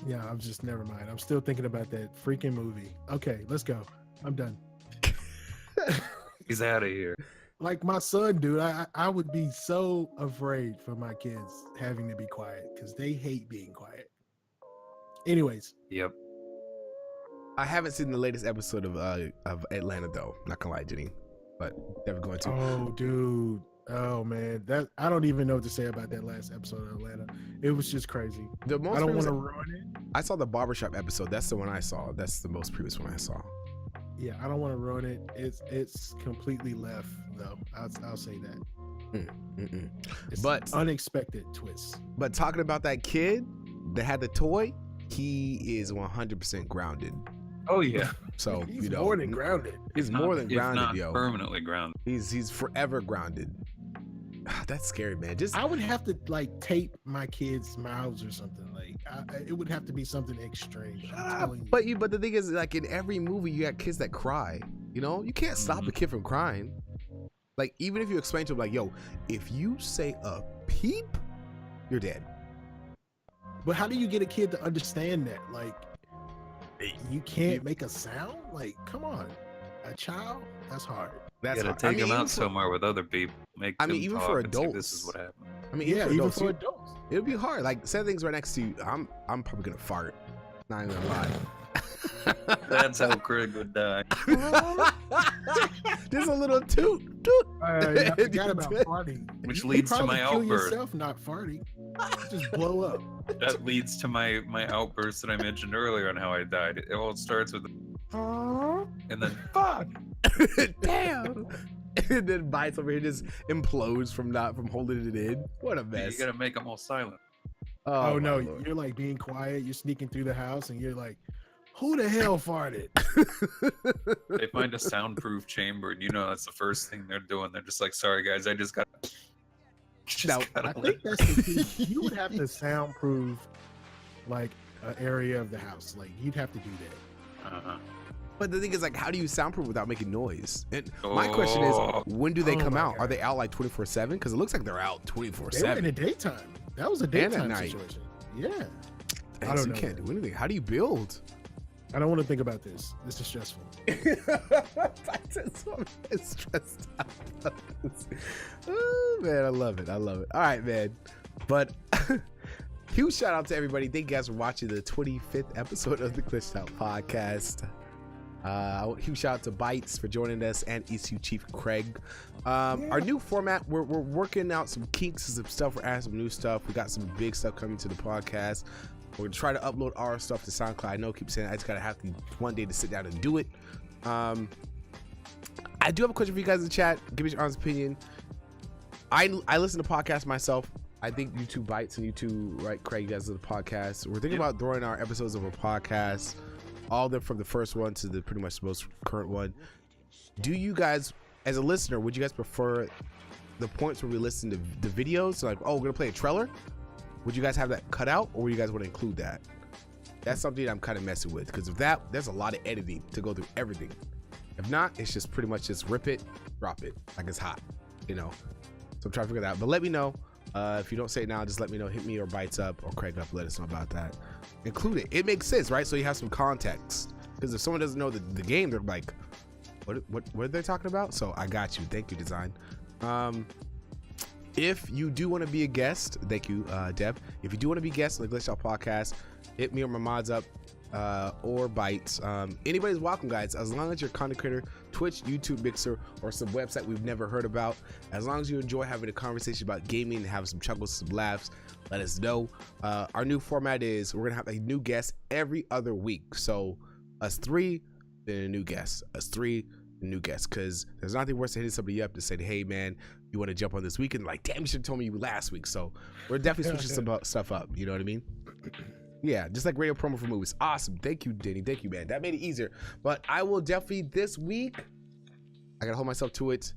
Yeah, I'm just never mind. I'm still thinking about that freaking movie. Okay, let's go. I'm done. He's out of here. Like my son, dude, I would be so afraid for my kids having to be quiet because they hate being quiet. Anyways. Yep. I haven't seen the latest episode of Atlanta though. Not gonna lie, Jenny, but never going to. Oh, dude. Oh man, that I don't even know what to say about that last episode of Atlanta. It was just crazy. I don't want to ruin it. I saw the barbershop episode. That's the one I saw. That's the most previous one I saw. Yeah, I don't want to ruin it. It's completely left though. I'll say that. But unexpected twist. But talking about that kid that had the toy, he is 100% grounded. Oh yeah. So he's more than grounded. He's more than grounded, not yo. Permanently grounded. He's forever grounded. That's scary, man. I would have to like tape my kids' mouths or something. Like it would have to be something extreme. But the thing is, like in every movie, you got kids that cry. You know, you can't stop a kid from crying. Like even if you explain to him, like, yo, if you say a peep, you're dead. But how do you get a kid to understand that? Like, you can't make a sound? Like, come on. A child? That's hard. That's you gotta take them out somewhere with other people. Even for adults. Say, this is what happened. I mean, even for adults. It would be hard. Like, say things right next to you. I'm probably gonna fart. Not even gonna lie. That's how Craig would die. Just a little toot. I forgot about farting. Which leads to my outburst. Kill yourself not farting. Just blow up. That leads to my outburst that I mentioned earlier on how I died. It all starts with and then fuck. Damn. And then Bites over here just implodes from holding it in. What a mess. You gotta make them all silent. Oh no, Lord. You're like being quiet. You're sneaking through the house and you're like, Who the hell farted? They find a soundproof chamber, and that's the first thing they're doing. They're just like, sorry guys, I just got. I think that's the key. You would have to soundproof like an area of the house. Like you'd have to do that. But the thing is, like, how do you soundproof without making noise? And my question is, when do they come out? God. Are they out like 24/7? Because it looks like they're out 24/7. They were in the daytime. That was a daytime situation. Yeah. I don't know. You can't do anything. How do you build? I don't want to think about this. This is stressful. It's stressed out. Oh man, I love it. All right, man. But huge shout out to everybody. Thank you guys for watching the 25th episode of the Glitched Out Podcast. Huge shout out to Bites for joining us and EsuCheifCraig. Our new format, we're working out some kinks and some stuff. We're adding some new stuff. We got some big stuff coming to the podcast. We're gonna try to upload our stuff to SoundCloud. I know I keep saying I just gotta have to one day to sit down and do it. I do have a question for you guys in the chat. Give me your honest opinion. I listen to podcasts myself. I think you two Bites and you two, right, Craig, you guys do the podcast. We're thinking about throwing our episodes of a podcast, all of them from the first one to the pretty much most current one. Do you guys, as a listener, would you guys prefer the points where we listen to the videos? So like, oh, we're gonna play a trailer. Would you guys have that cut out, or would you guys want to include that? That's something I'm kind of messing with, because if that, there's a lot of editing to go through everything. If not, it's just pretty much just rip it, drop it, like it's hot, So I'm trying to figure that out. But let me know. If you don't say it now, just let me know. Hit me or Bites up or Craig up. Let us know about that. Include it. It makes sense, right? So you have some context. Because if someone doesn't know the game, they're like, what are they talking about? So I got you. Thank you, Design. If you do want to be a guest, thank you, Deb. If you do want to be a guest on the Glitched Out Podcast, hit me or my mods up or Bites. Anybody's welcome, guys. As long as you're a content creator, Twitch, YouTube, Mixer, or some website we've never heard about. As long as you enjoy having a conversation about gaming and having some chuckles, some laughs, let us know. Our new format is we're going to have a new guest every other week. So us three, then a new guest. Us three, a new guest. Because there's nothing worse than hitting somebody up to say, hey, man, you want to jump on this weekend? Like, damn, you should have told me you last week. So we're definitely switching some stuff up. You know what I mean? Yeah, just like radio promo for movies. Awesome. Thank you, Denny. Thank you, man. That made it easier. But I will definitely this week, I gotta hold myself to it.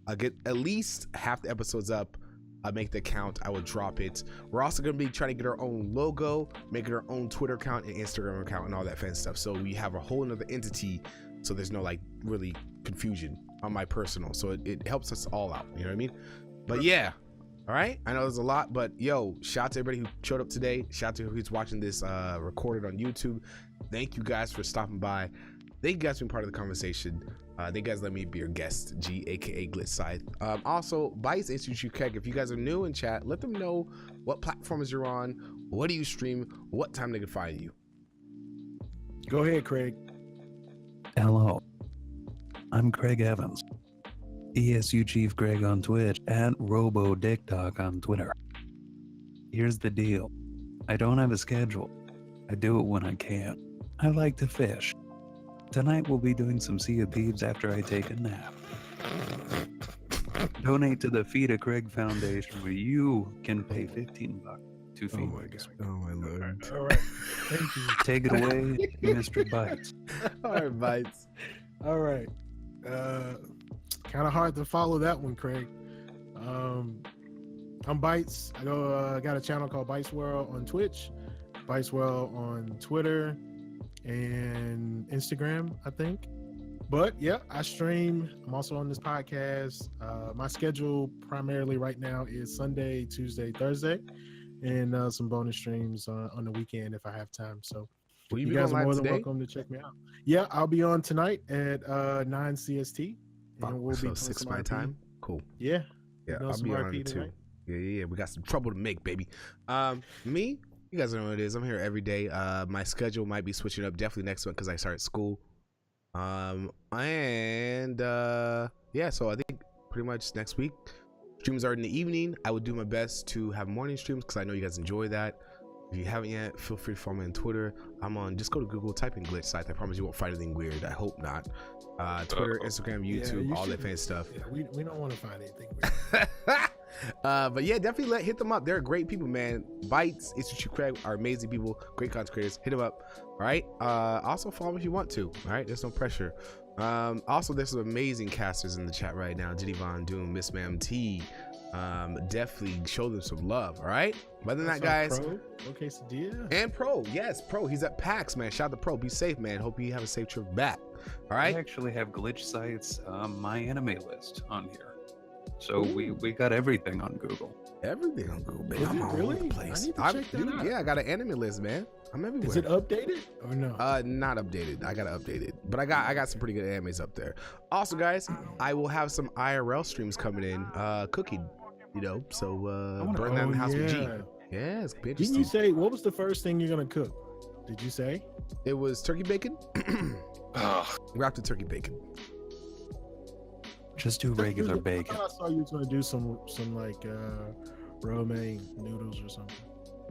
I'll get at least half the episodes up. I'll make the account. I will drop it. We're also gonna be trying to get our own logo, making our own Twitter account and Instagram account and all that fan stuff. So we have a whole another entity. So there's no like really confusion on my personal. So it helps us all out. You know what I mean? But yeah. All right, I know there's a lot, but yo, shout out to everybody who showed up today. Shout out to who's watching this recorded on YouTube. Thank you guys for stopping by. Thank you guys for being part of the conversation. Thank you guys let me be your guest, G, aka Glitch Side. Also, Bites and EsuCheifCraig, if you guys are new in chat, let them know what platforms you're on, what do you stream, what time they can find you. Go ahead, Craig. Hello, I'm Craig Evans. EsuCheifCraig on Twitch and RoboDickTalk on Twitter. Here's the deal. I don't have a schedule. I do it when I can. I like to fish. Tonight we'll be doing some Sea of Thieves after I take a nap. Donate to the Feed a Craig Foundation where you can pay $15 to feed. Oh my God. Oh my Lord. All right. Thank you. Take it away, Mr. Bites. All right, Bites. All right. Kind of hard to follow that one, Craig. I'm Bites. I got a channel called BitesWorld on Twitch, BitesWorld on Twitter and Instagram, I think. But yeah, I stream. I'm also on this podcast. My schedule primarily right now is Sunday, Tuesday, Thursday, and some bonus streams on the weekend if I have time. So you guys are more than welcome to check me out. Yeah, I'll be on tonight at 9 CST. And we'll so be 6 my time. Cool. Yeah. I'll be on it too. Yeah. We got some trouble to make, baby. Me, you guys know what it is. I'm here every day. My schedule might be switching up definitely next month because I start school. So I think pretty much next week streams are in the evening. I would do my best to have morning streams because I know you guys enjoy that. If you haven't yet, feel free to follow me on Twitter. I'm on, just go to Google, type in Glitch Site. I promise you won't find anything weird. I hope not. Twitter, Instagram, YouTube, all that fan stuff. Yeah, we don't want to find anything weird. But yeah, definitely hit them up. They're great people, man. Bites, EsuCheifCraig are amazing people, great content creators. Hit them up. All right. Also follow them if you want to. All right. There's no pressure. Also, there's some amazing casters in the chat right now. Diddy Von Doom, Miss Ma'am T. Definitely show them some love. All right. Other than that, guys. Pro. Okay, so dear. And Pro, yes, Pro. He's at PAX, man. Shout out to Pro. Be safe, man. Hope you have a safe trip back. All right. I actually have glitch sites, my anime list on here, so we got everything on Google. Everything on Google, baby. Is I'm it all really? over the place. I need to check that out. Yeah, I got an anime list, man. I'm everywhere. Is it updated or no? Not updated. I gotta update it, but I got some pretty good animes up there. Also, guys, I will have some IRL streams coming in, cooking. You know, so burn that in the house with G. Yeah, it's interesting. Didn't you say what was the first thing you're gonna cook? Did you say? It was turkey bacon. Wrapped in turkey bacon. Just do regular bacon. I saw you were gonna do some like romaine noodles or something.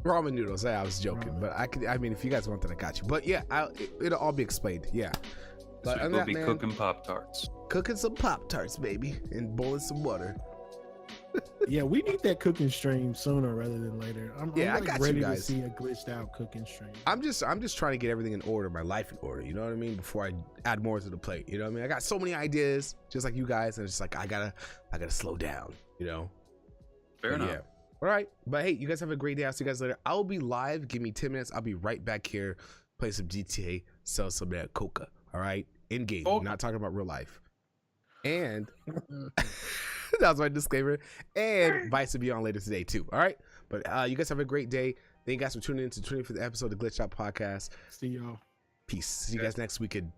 Ramen noodles. Yeah, I was joking, but I mean, if you guys want that, I got you. But yeah, it'll all be explained. Yeah. But So we'll be cooking Pop-Tarts. Cooking some Pop-Tarts, baby, and boiling some water. Yeah, we need that cooking stream sooner rather than later. I'm I like got ready you guys. to see a glitched out cooking stream. I'm just trying to get everything in order, my life in order. You know what I mean? Before I add more to the plate. You know what I mean? I got so many ideas, just like you guys, and it's just like I gotta slow down. You know? Fair enough. Yeah. All right. But hey, you guys have a great day. I'll see you guys later. I'll be live. Give me 10 minutes. I'll be right back here. Play some GTA. Sell some of that coca. All right. In game. Not talking about real life. And that was my disclaimer. And Vice will be on later today too. All right. But you guys have a great day. Thank you guys for tuning in for the episode of the Glitch Out Podcast. See y'all. Peace. See you guys next weekend.